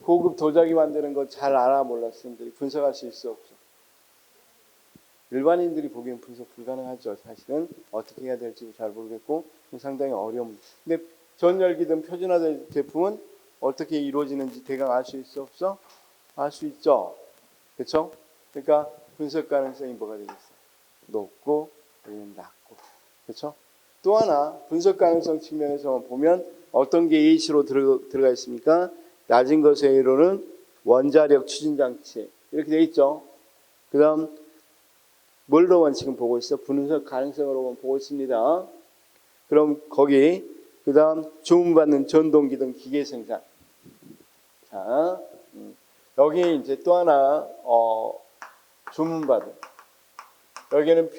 Speaker 1: 고급 도자기 만드는 거 잘 알아 몰라 선생님들이 분석할 수 있어 없어? 일반인들이 보기엔 분석 불가능하죠. 사실은 어떻게 해야 될지 잘 모르겠고 상당히 어려운. 근데 전열기든 표준화된 제품은 어떻게 이루어지는지 대강 알 수 있어 없어? 알 수 있죠. 그렇죠? 그러니까 분석 가능성이 뭐가 되겠어? 높고 아니면 낮고. 그렇죠? 또 하나 분석 가능성 측면에서 보면 어떤 게 예시로 들어가 있습니까? 낮은 것의 예로는 원자력 추진 장치 이렇게 돼 있죠. 그다음 뭘로만 지금 보고 있어? 분석 가능성으로만 보고 있습니다. 그럼 거기 그다음 주문받는 전동기 등 기계 생산. 자, 여기 이제 또 하나 주문받은. 여기는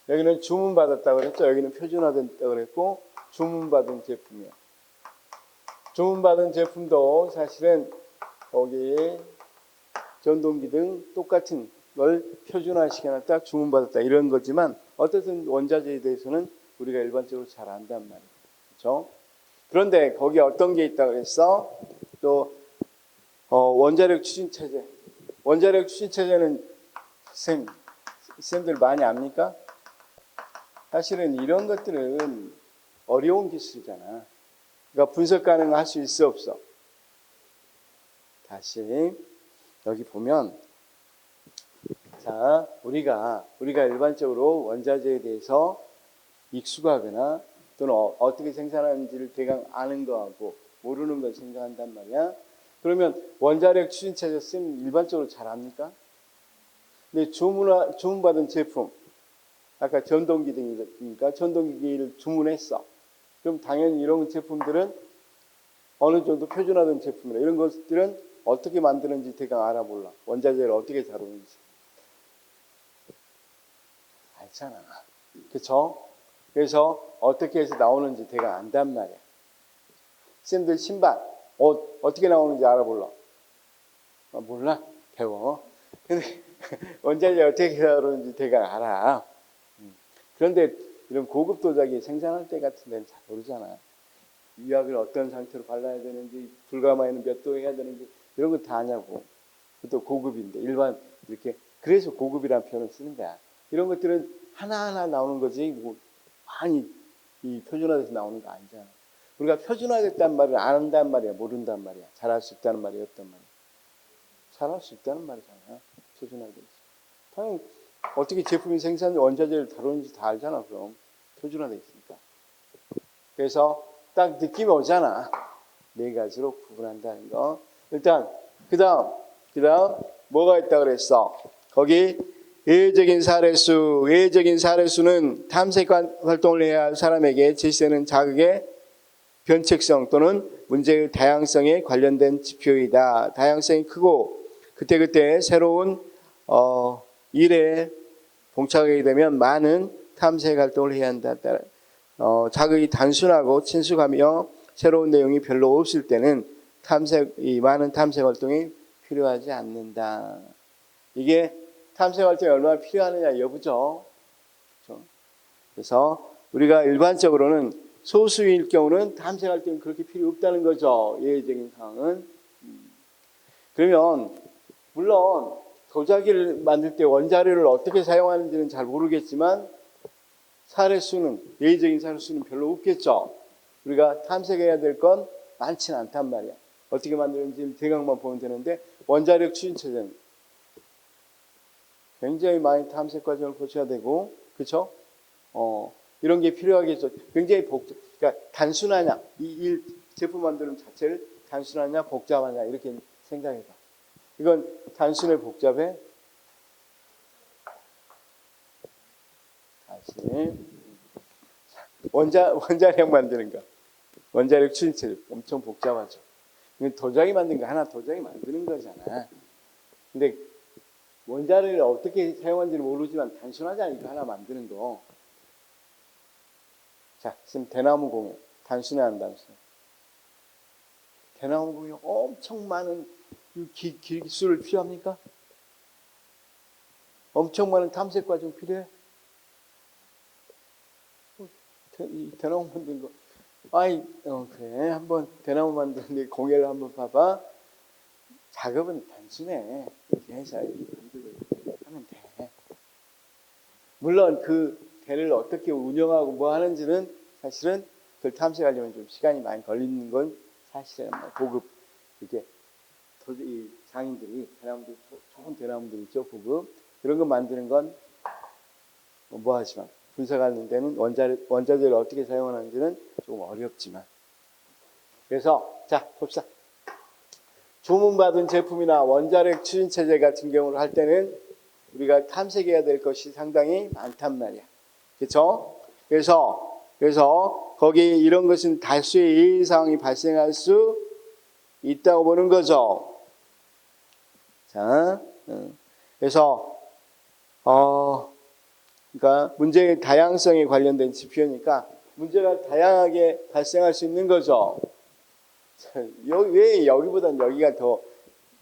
Speaker 1: 여기는 주문받았다고 그랬죠. 여기는 표준화됐다고 그랬고 주문받은 제품이야. 주문받은 제품도 사실은 거기 전동기 등 똑같은 걸 표준화시켜놨다 주문받았다 이런 거지만 어쨌든 원자재에 대해서는 우리가 일반적으로 잘 안단 말이에요. 그렇죠? 그런데 거기에 어떤 게 있다고 그랬어? 또 원자력 추진체제. 원자력 추진체제는 쌤들 많이 압니까? 사실은 이런 것들은 어려운 기술이잖아. 그러니까 분석 가능할 수 있어 없어? 다시 여기 보면 자, 우리가 일반적으로 원자재에 대해서 익숙하거나 또는 어떻게 생산하는지를 대강 아는 거하고 모르는 걸 생각한단 말이야. 그러면 원자력 추진체제 쓰면 일반적으로 잘 압니까? 근데 주문받은 제품, 아까 전동기등이니까 전동기기를 주문했어. 그럼 당연히 이런 제품들은 어느 정도 표준화된 제품이라 이런 것들은 어떻게 만드는지 대강 알아볼라. 원자재를 어떻게 다루는지. 알잖아. 그쵸? 그래서 어떻게 해서 나오는지 대강 안단 말이야. 쌤들 신발, 옷 어떻게 나오는지 알아볼라. 몰라? 배워. 근데 원자재 어떻게 다루는지 대강 알아. 그런데 이런 고급 도자기 생산할 때 같은 데는 잘 모르잖아. 유약을 어떤 상태로 발라야 되는지, 불가마에는 몇 도 해야 되는지 이런 거 다 아냐고. 그것도 고급인데 일반 이렇게 그래서 고급이라는 표현을 쓰는 거야. 이런 것들은 하나하나 나오는 거지 뭐 많이 이 표준화돼서 나오는 거 아니잖아. 우리가 표준화됐단 말을 안 한단 말이야, 모른단 말이야. 잘할 수 있다는 말이 없단 말이야. 잘할 수 있다는 말이잖아. 표준화돼서. 당연히 어떻게 제품이 생산 원자재를 다루는지 다 알잖아. 그럼 표준화돼 있으니까. 그래서 딱 느낌이 오잖아. 네 가지로 구분한다는 거. 일단 그다음 뭐가 있다 그랬어? 거기 예외적인 사례수는 탐색 활동을 해야 할 사람에게 제시되는 자극의 변칙성 또는 문제의 다양성에 관련된 지표이다. 다양성이 크고 그때그때 새로운 일에 봉착하게 되면 많은 탐색 활동을 해야 한다. 자극이 단순하고 친숙하며 새로운 내용이 별로 없을 때는 많은 탐색 활동이 필요하지 않는다. 이게 탐색 활동이 얼마나 필요하느냐 여부죠. 그렇죠? 그래서 우리가 일반적으로는 소수일 경우는 탐색 활동이 그렇게 필요 없다는 거죠. 예외적인 상황은. 그러면 물론 도자기를 만들 때 원자료를 어떻게 사용하는지는 잘 모르겠지만 예외적인 사례수는 별로 없겠죠. 우리가 탐색해야 될 건 많지는 않단 말이야. 어떻게 만드는지 대강만 보면 되는데 원자력 추진체제는 굉장히 많이 탐색 과정을 거쳐야 되고, 그렇죠? 이런 게 필요하겠죠. 굉장히 그러니까 단순하냐, 이 제품 만드는 자체를 단순하냐, 복잡하냐 이렇게 생각해봐. 이건 단순해, 복잡해? 다시 원자력 만드는 거, 원자력 추진체제 엄청 복잡하죠. 도자기 만든 거 하나 도자기 만드는 거잖아. 근데 원자력을 어떻게 사용하는지는 모르지만 단순하지 않으니까 하나 만드는 거. 자, 지금 대나무 공예 단순해 안 단순해? 대나무 공예 엄청 많은 기술을 필요합니까? 엄청 많은 탐색 과정 필요해? 대나무 만드는 거. 그래. 한번 대나무 만드는데 공예를 한번 봐봐. 작업은 단순해. 이렇게 해서 만들고 하면 돼. 물론 그 대를 어떻게 운영하고 뭐 하는지는 사실은 그걸 탐색하려면 좀 시간이 많이 걸리는 건 사실은 고급 이렇게 이 장인들이 대나무들 좋은 대나무들 있죠, 고급 그런 거 만드는 건 뭐하지만 분석하는 데는 원자재를 어떻게 사용하는지는 조금 어렵지만 그래서 자 봅시다. 주문받은 제품이나 원자력 추진체제 같은 경우를 할 때는 우리가 탐색해야 될 것이 상당히 많단 말이야. 그렇죠? 그래서 거기 이런 것은 다수의 예외 사항이 발생할 수 있다고 보는 거죠. 자, 그래서 그러니까 문제의 다양성에 관련된 지표니까 문제가 다양하게 발생할 수 있는 거죠. 왜 여기보다는 여기가 더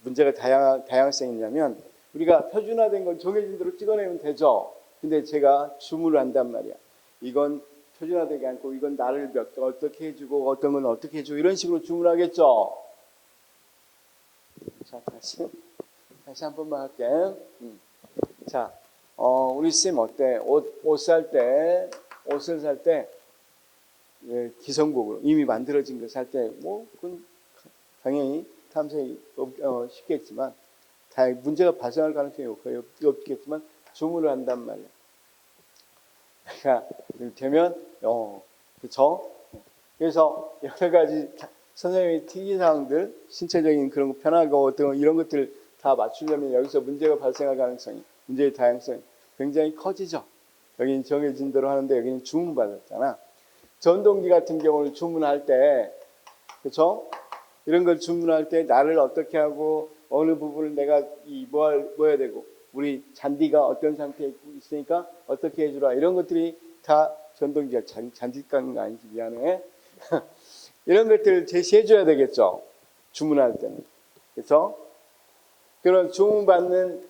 Speaker 1: 문제가 다양성이 있냐면 우리가 표준화된 건 정해진 대로 찍어내면 되죠. 근데 제가 주문을 한단 말이야. 이건 표준화되지 않고 이건 나를 어떻게 해주고 어떤 건 어떻게 해주고 이런 식으로 주문하겠죠. 자, 다시 한 번만 할게. 자, 우리 쌤 어때? 옷을 살 때 기성복으로 이미 만들어진 거 살 때 뭐 그건 당연히 탐색이 쉽겠지만 문제가 발생할 가능성이 거의 없겠지만 주문을 한단 말이에요. 그러니까 되면 그렇죠. 그래서 여러 가지 선생님의 특이사항들, 신체적인 그런 거 편하고 어떤 이런 것들 다 맞추려면 여기서 문제가 발생할 가능성이, 문제의 다양성이 굉장히 커지죠. 여기는 정해진 대로 하는데 여기는 주문받았잖아. 전동기 같은 경우는 주문할 때, 그렇죠? 이런 걸 주문할 때 나를 어떻게 하고 어느 부분을 내가 뭐 해야 되고 우리 잔디가 어떤 상태에 있으니까 어떻게 해주라 이런 것들이 다 전동기가 잔디 깎는 거 아니지 미안해. 이런 것들을 제시해줘야 되겠죠. 주문할 때는. 그렇죠? 그런 주문받는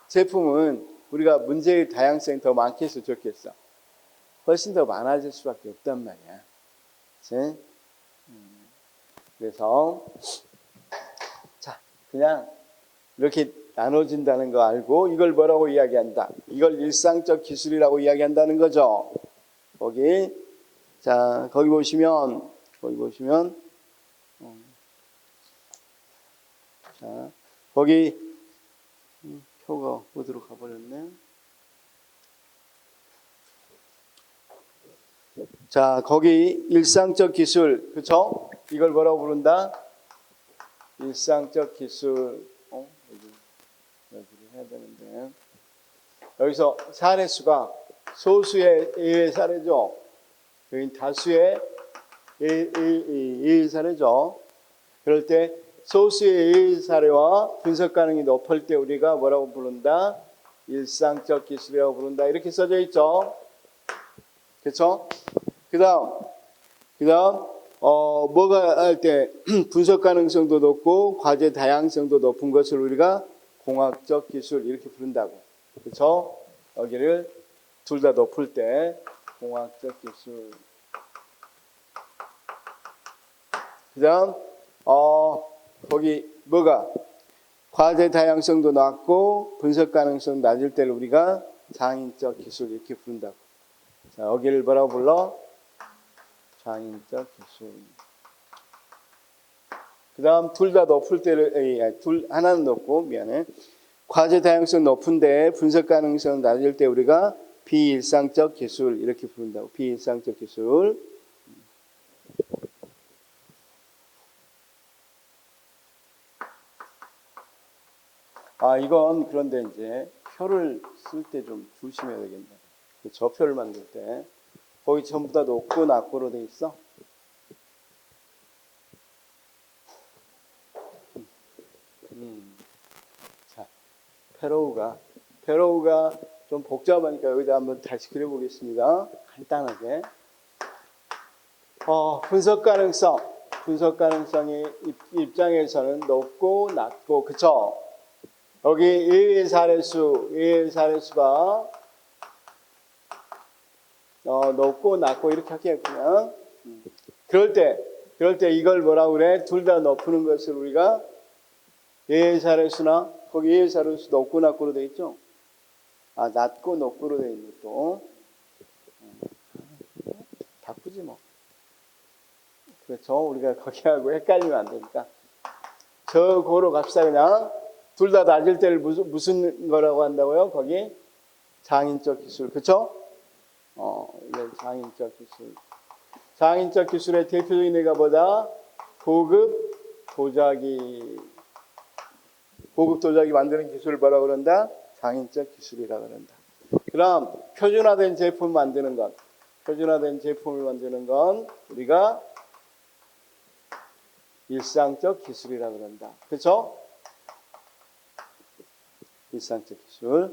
Speaker 1: 제품은 우리가 문제의 다양성이 더 많겠어 좋겠어. 훨씬 더 많아질 수밖에 없단 말이야. 그치? 그래서 자 그냥 이렇게 나눠진다는 거 알고 이걸 뭐라고 이야기한다. 이걸 일상적 기술이라고 이야기한다는 거죠. 거기 보시면 자 거기 표가 어디로 가버렸네. 자 거기 일상적 기술 그렇죠? 이걸 뭐라고 부른다? 일상적 기술. 여기를 해야 되는데 여기서 사례 수가 소수의 예외 사례죠. 여기 다수의 예외 사례죠. 그럴 때 소수의 예외 사례와 분석 가능이 높을 때 우리가 뭐라고 부른다? 일상적 기술이라고 부른다. 이렇게 써져 있죠. 그렇죠? 그다음 뭐가 할 때 분석 가능성도 높고 과제 다양성도 높은 것을 우리가 공학적 기술 이렇게 부른다고. 그렇죠? 여기를 둘 다 높을 때 공학적 기술. 그다음 거기 뭐가 과제 다양성도 낮고 분석 가능성 낮을 때를 우리가 장인적 기술 이렇게 부른다고. 자, 여기를 뭐라고 불러? 장인적 기술. 그 다음 둘 다 높을 때를 하나는 높고 미안해. 과제 다양성 높은데 분석 가능성 낮을 때 우리가 비일상적 기술 이렇게 부른다고. 비일상적 기술. 이건 그런데 이제 표를 쓸 때 좀 조심해야 되겠네. 저표를 만들 때 거기 전부 다 높고 낮고로 돼 있어. 자, 페로우가 좀 복잡하니까 여기다 한번 다시 그려보겠습니다. 간단하게. 분석 가능성의 입장에서는 높고 낮고, 그쵸? 여기 예외 사례수가 높고 낮고 이렇게 하겠구나. 그럴 때 이걸 뭐라고 그래? 둘 다 높은 것을 우리가 예외 사례수나 거기 예외 사례수 높고 낮고로 돼 있죠? 낮고 높고로 돼 있는 또 바꾸지 뭐. 그렇죠? 우리가 거기하고 헷갈리면 안 되니까 저거로 갑시다. 그냥 둘 다 낮을 때를 무슨 거라고 한다고요? 거기 장인적 기술, 그렇죠? 이게 장인적 기술. 장인적 기술의 대표적인 예가 뭐다? 고급 도자기 만드는 기술을 뭐라고 그런다? 장인적 기술이라고 그런다. 그럼 표준화된 제품을 만드는 건 우리가 일상적 기술이라고 그런다. 그렇죠? 일상적 기술.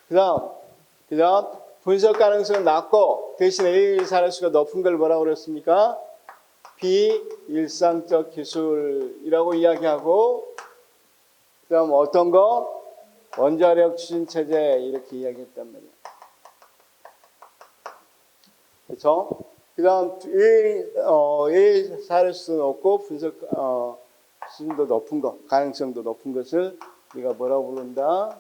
Speaker 1: 그다음 분석 가능성은 낮고 대신에 예외 사례수가 높은 걸 뭐라고 그랬습니까? 비일상적 기술이라고 이야기하고, 그다음 어떤 거? 원자력 추진 체제 이렇게 이야기했단 말이야. 그렇죠? 그다음 예외 사례수도 높고 분석 수준도 높은 거, 가능성도 높은 것을 우리가 뭐라고 부른다?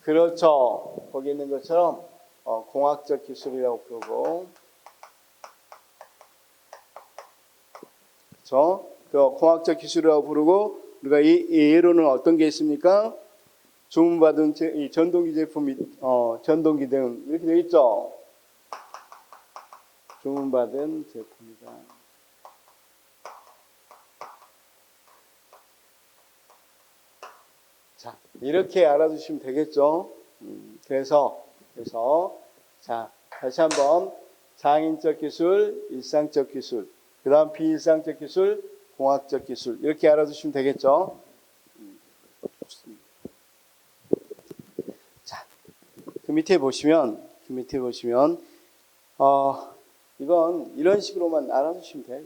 Speaker 1: 그렇죠. 거기 있는 것처럼 공학적 기술이라고 부르고, 그렇죠? 그 공학적 기술이라고 부르고 우리가 이 예로는 어떤 게 있습니까? 주문받은 이 전동기 제품, 전동기 등 이렇게 되어 있죠. 주문받은 제품이다. 자, 이렇게 알아두시면 되겠죠. 그래서 자, 다시 한번 장인적 기술, 일상적 기술, 그 다음 비일상적 기술, 공학적 기술 이렇게 알아두시면 되겠죠. 좋습니다. 자, 그 밑에 보시면 이건 이런 식으로만 알아두시면 돼.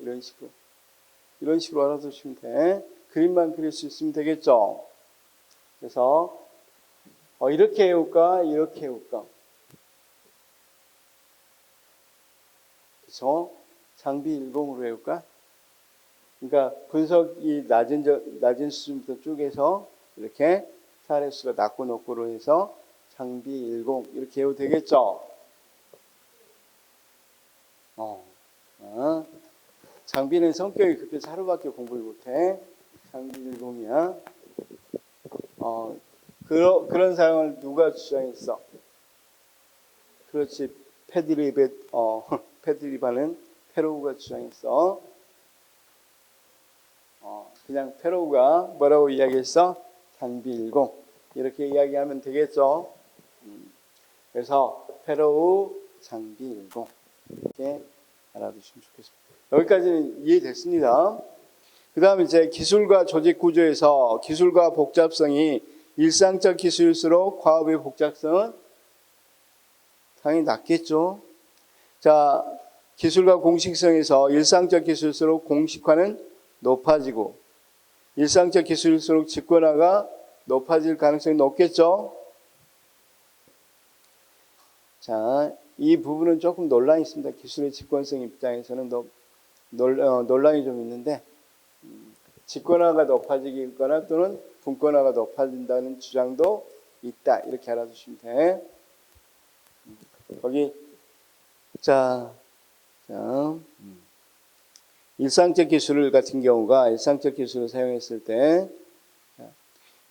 Speaker 1: 이런 식으로 알아두시면 돼. 그림만 그릴 수 있으면 되겠죠. 그래서 이렇게 해올까, 이렇게 해올까. 그래서 장비 일봉으로 해올까? 그러니까 분석이 낮은 수준부터 쪼개서 이렇게 사례수가 낮고 높고로 해서 장비 일공 이렇게 해도 되겠죠. 장비는 성격이 급해서 하루밖에 공부를 못해. 장비 일공이야. 그런 사용을 누가 주장했어? 그렇지. 패드립하는 페로우가 주장했어. 그냥 페로우가 뭐라고 이야기했어? 장비 일공 이렇게 이야기하면 되겠죠. 그래서 페로우 장비 일공 이렇게 알아두시면 좋겠습니다. 여기까지는 이해됐습니다. 그 다음에 이제 기술과 조직 구조에서 기술과 복잡성이 일상적 기술일수록 과업의 복잡성은 당연히 낮겠죠. 자, 기술과 공식성에서 일상적 기술일수록 공식화는 높아지고 일상적 기술일수록 직권화가 높아질 가능성이 높겠죠. 자, 이 부분은 조금 논란이 있습니다. 기술의 직권성 입장에서는 논란이 좀 있는데 직권화가 높아지거나 또는 분권화가 높아진다는 주장도 있다. 이렇게 알아두시면 돼. 거기 일상적 기술 같은 경우가 일상적 기술을 사용했을 때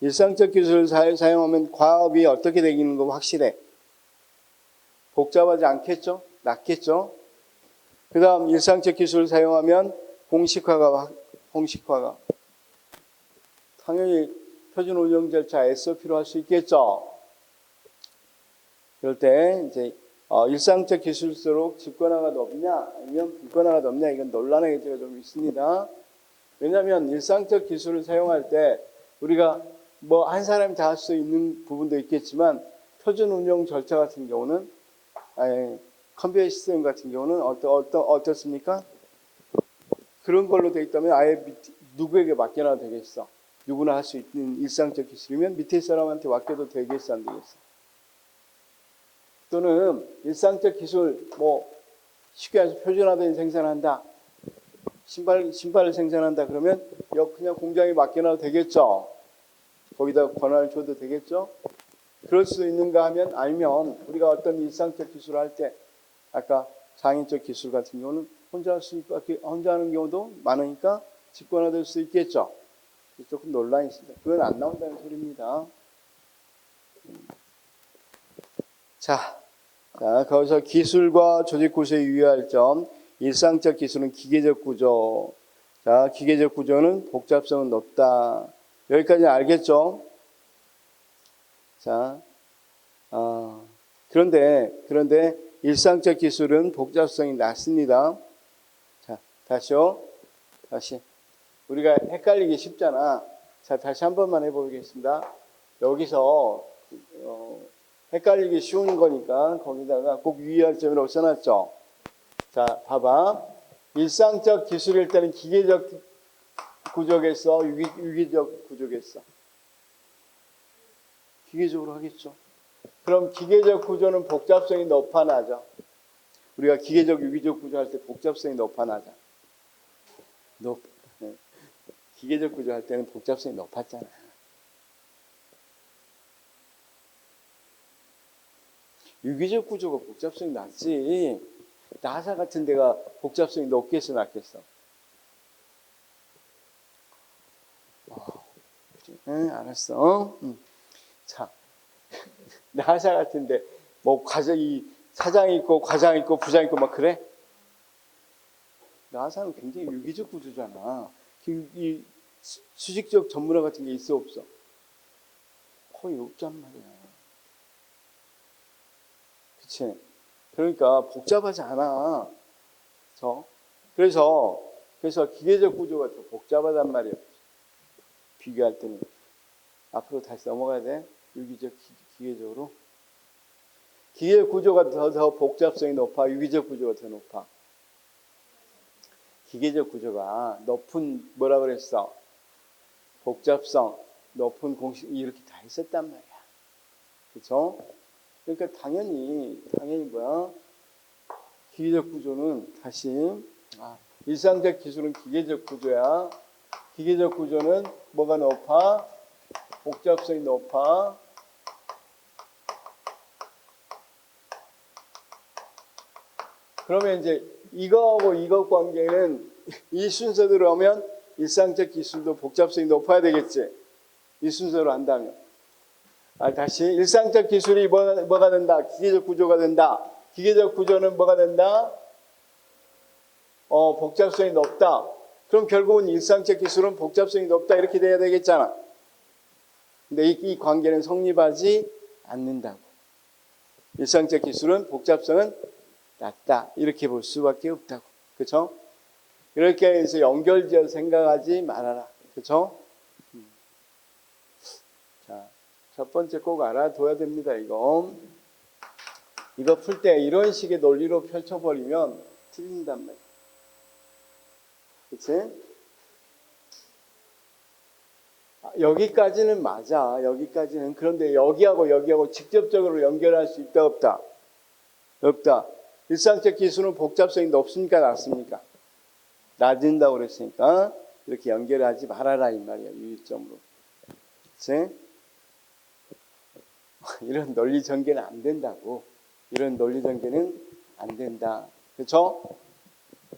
Speaker 1: 일상적 기술을 사용하면 과업이 어떻게 되기는 거 확실해. 복잡하지 않겠죠? 낫겠죠? 그 다음 일상적 기술을 사용하면 공식화가 당연히 표준 운영 절차 SOP로 할 수 있겠죠? 그럴 때 이제 일상적 기술일수록 직권화가 높냐 아니면 분권화가 높냐 이건 논란의 여지가 좀 있습니다. 왜냐하면 일상적 기술을 사용할 때 우리가 뭐 한 사람이 다 할 수 있는 부분도 있겠지만 표준 운영 절차 같은 경우는 컨베이어 시스템 같은 경우는 어떻습니까? 그런 걸로 되어 있다면 아예 누구에게 맡겨놔도 되겠어. 누구나 할 수 있는 일상적 기술이면 밑에 사람한테 맡겨도 되겠어 안 되겠어? 또는 일상적 기술 쉽게 해서 표준화된 생산한다. 신발을 생산한다 그러면 그냥 공장에 맡겨놔도 되겠죠. 거기다 권한을 줘도 되겠죠. 그럴 수 있는가 하면 아니면 우리가 어떤 일상적 기술을 할 때 아까 장인적 기술 같은 경우는 혼자 하는 경우도 많으니까 직권화될 수 있겠죠. 조금 논란이 있습니다. 그건 안 나온다는 소리입니다. 자, 거기서 기술과 조직 구조에 유의할 점. 일상적 기술은 기계적 구조. 자, 기계적 구조는 복잡성은 높다. 여기까지는 알겠죠? 자, 그런데 일상적 기술은 복잡성이 낮습니다. 자, 다시. 우리가 헷갈리기 쉽잖아. 자, 다시 한 번만 해보겠습니다. 여기서 헷갈리기 쉬운 거니까 거기다가 꼭 유의할 점이라고 써놨죠. 자, 봐봐. 일상적 기술일 때는 기계적 구조겠어? 유기적 구조겠어? 기계적으로 하겠죠. 그럼 기계적 구조는 복잡성이 높아 낮아? 우리가 기계적 유기적 구조 할 때 복잡성이 높아 낮아? 기계적 구조 할 때는 복잡성이 높았잖아. 유기적 구조가 복잡성이 낮지. 나사 같은 데가 복잡성이 높겠어 낮겠어? 응, 알았어. 자, 나사 같은데 뭐 이 사장 있고 과장 있고 부장 있고 막 그래? 나사는 굉장히 유기적 구조잖아. 이 수직적 전문화 같은 게 있어 없어? 거의 없단 말이야. 그치? 그러니까 복잡하지 않아. 그래서 기계적 구조가 더 복잡하단 말이야. 비교할 때는. 앞으로 다시 넘어가야 돼. 유기적, 기계적으로. 기계 구조가 더 복잡성이 높아. 유기적 구조가 더 높아. 기계적 구조가 높은 뭐라 그랬어? 복잡성, 높은 공식 이렇게 다 있었단 말이야. 그렇죠? 그러니까 당연히 뭐야? 기계적 구조는 다시 일상적 기술은 기계적 구조야. 기계적 구조는 뭐가 높아? 복잡성이 높아. 그러면 이제 이거하고 이거 관계는 이 순서대로 하면 일상적 기술도 복잡성이 높아야 되겠지. 이 순서로 한다면. 다시 일상적 기술이 뭐가 된다? 기계적 구조가 된다. 기계적 구조는 뭐가 된다? 복잡성이 높다. 그럼 결국은 일상적 기술은 복잡성이 높다 이렇게 돼야 되겠잖아. 근데 이 관계는 성립하지 않는다고. 일상적 기술은 복잡성은 낮다 이렇게 볼 수밖에 없다고. 그렇죠? 이렇게 해서 연결지어 생각하지 말아라. 그렇죠? 자, 첫 번째 꼭 알아둬야 됩니다. 이거 풀 때 이런 식의 논리로 펼쳐버리면 틀린단 말이야. 그치? 여기까지는 맞아. 여기까지는. 그런데 여기하고 직접적으로 연결할 수 있다 없다? 없다. 일상적 기술은 복잡성이 높습니까? 낮습니까? 낮은다고 그랬으니까 이렇게 연결하지 말아라 이 말이야. 유의점으로. 그치? 이런 논리 전개는 안 된다고. 이런 논리 전개는 안 된다. 그렇죠?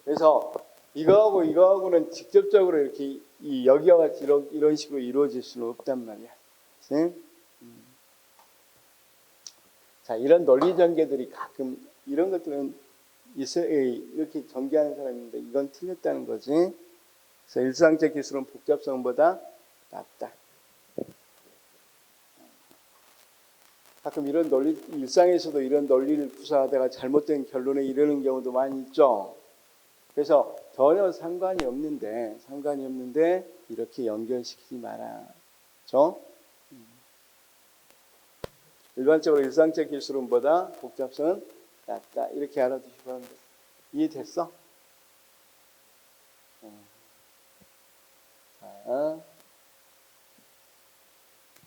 Speaker 1: 그래서 이거하고는 직접적으로 이렇게 여기와 같이 이런 식으로 이루어질 수는 없단 말이야. 그치? 자, 이런 논리 전개들이 가끔 이런 것들은 이렇게 전개하는 사람이 있는데 이건 틀렸다는 거지. 그래서 일상적 기술은 복잡성보다 낫다. 가끔 이런 논리, 일상에서도 이런 논리를 구사하다가 잘못된 결론에 이르는 경우도 많이 있죠. 그래서 전혀 상관이 없는데 이렇게 연결시키지 마라. 그렇죠? 일반적으로 일상적 기술은 보다 복잡성은 낮다. 이렇게 알아두시기 바랍니다. 이해됐어?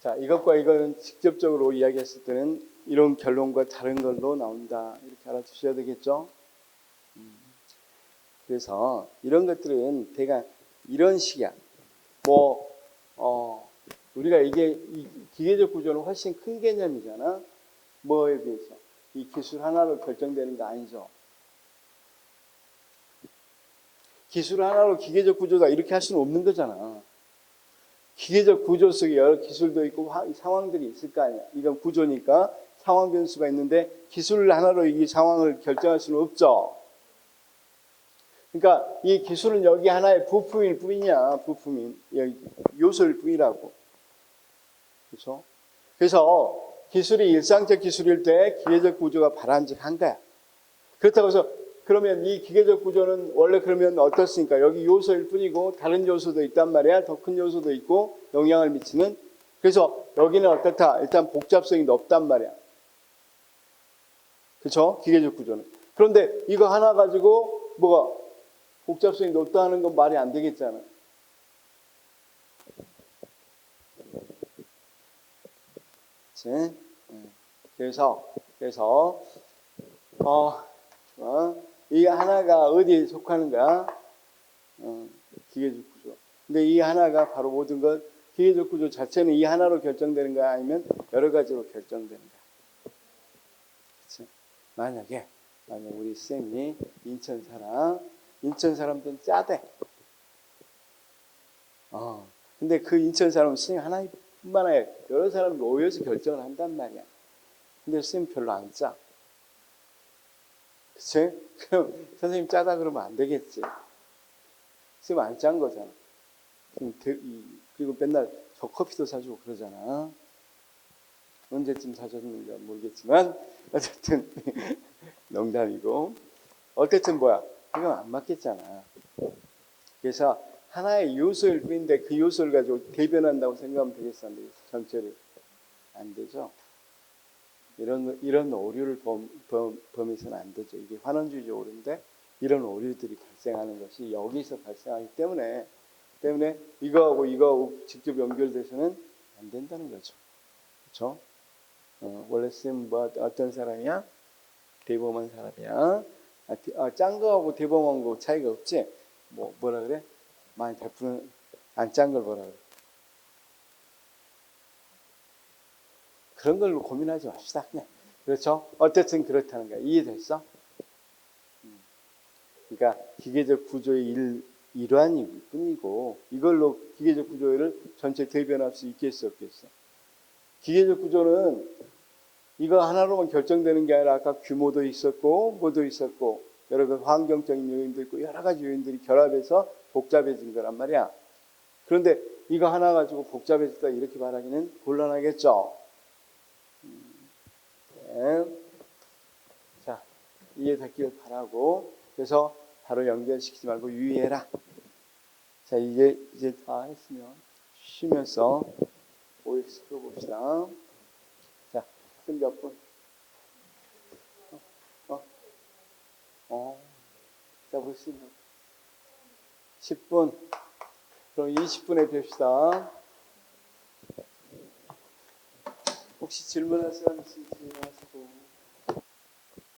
Speaker 1: 자, 이것과 이거는 직접적으로 이야기했을 때는 이런 결론과 다른 걸로 나온다. 이렇게 알아두셔야 되겠죠? 그래서 이런 것들은 대강 이런 식이야. 우리가 이 기계적 구조는 훨씬 큰 개념이잖아. 뭐에 비해서? 이 기술 하나로 결정되는 거 아니죠. 기술 하나로 기계적 구조다 이렇게 할 수는 없는 거잖아. 기계적 구조 속에 여러 기술도 있고 상황들이 있을 거 아니야. 이건 구조니까 상황 변수가 있는데 기술 하나로 이 상황을 결정할 수는 없죠. 그러니까 이 기술은 여기 하나의 부품일 뿐이야. 요소일 뿐이라고. 그렇죠? 그래서 기술이 일상적 기술일 때 기계적 구조가 바람직한 거야. 그렇다고 해서 그러면 이 기계적 구조는 원래 그러면 어떻습니까? 여기 요소일 뿐이고 다른 요소도 있단 말이야. 더 큰 요소도 있고 영향을 미치는. 그래서 여기는 어떻다? 일단 복잡성이 높단 말이야. 그렇죠? 기계적 구조는. 그런데 이거 하나 가지고 뭐가 복잡성이 높다는 건 말이 안 되겠잖아. 그래서 이 하나가 어디에 속하는 거야? 기계적 구조. 근데 이 하나가 바로 모든 것 기계적 구조 자체는 이 하나로 결정되는 거야? 아니면 여러 가지로 결정되는 거야? 그치? 만약에 우리 쌤이 인천 사람들은 짜대. 근데 그 인천 사람은 스님 하나뿐만 아니라 여러 사람이 모여서 결정을 한단 말이야. 근데 스님 별로 안 짜. 그치? 그럼 선생님 짜다 그러면 안 되겠지. 스님 안 짠 거잖아. 그리고 맨날 저 커피도 사주고 그러잖아. 언제쯤 사줬는지 모르겠지만 어쨌든 농담이고 어쨌든 뭐야 이건 안 맞겠잖아. 그래서 하나의 요소일 뿐인데 그 요소를 가지고 대변한다고 생각하면 되겠어 안 되겠어? 전체를 안 되죠. 이런 오류를 범해서는 안 되죠. 이게 환원주의적 오류인데 이런 오류들이 발생하는 것이 여기서 발생하기 때문에 이거하고 이거하고 직접 연결돼서는 안 된다는 거죠. 그렇죠? 원래 쌤 뭐 어떤 사람이야? 대범한 사람이야. 짠 거하고 대범한 거 차이가 없지? 뭐라 그래? 많이 베푸는 안 짠 걸 뭐라 그래? 그런 걸로 고민하지 맙시다. 그냥 그렇죠? 어쨌든 그렇다는 거야. 이해됐어? 그러니까 기계적 구조의 일환일 뿐이고 이걸로 기계적 구조를 전체 대변할 수 있겠어 없겠어? 기계적 구조는 이거 하나로만 결정되는 게 아니라 아까 규모도 있었고 뭐도 있었고 여러 가지 환경적인 요인도 있고 여러 가지 요인들이 결합해서 복잡해진 거란 말이야. 그런데 이거 하나 가지고 복잡해졌다 이렇게 말하기는 곤란하겠죠. 네. 자, 이해됐기를 바라고 그래서 바로 연결시키지 말고 유의해라. 자, 이제 다 했으면 쉬면서 OX 풀어봅시다. 자, 지금 몇 분? 자, 벌써 10분. 그럼 20분에 뵙시다. 혹시 질문할 사람 있으면 질문하시고.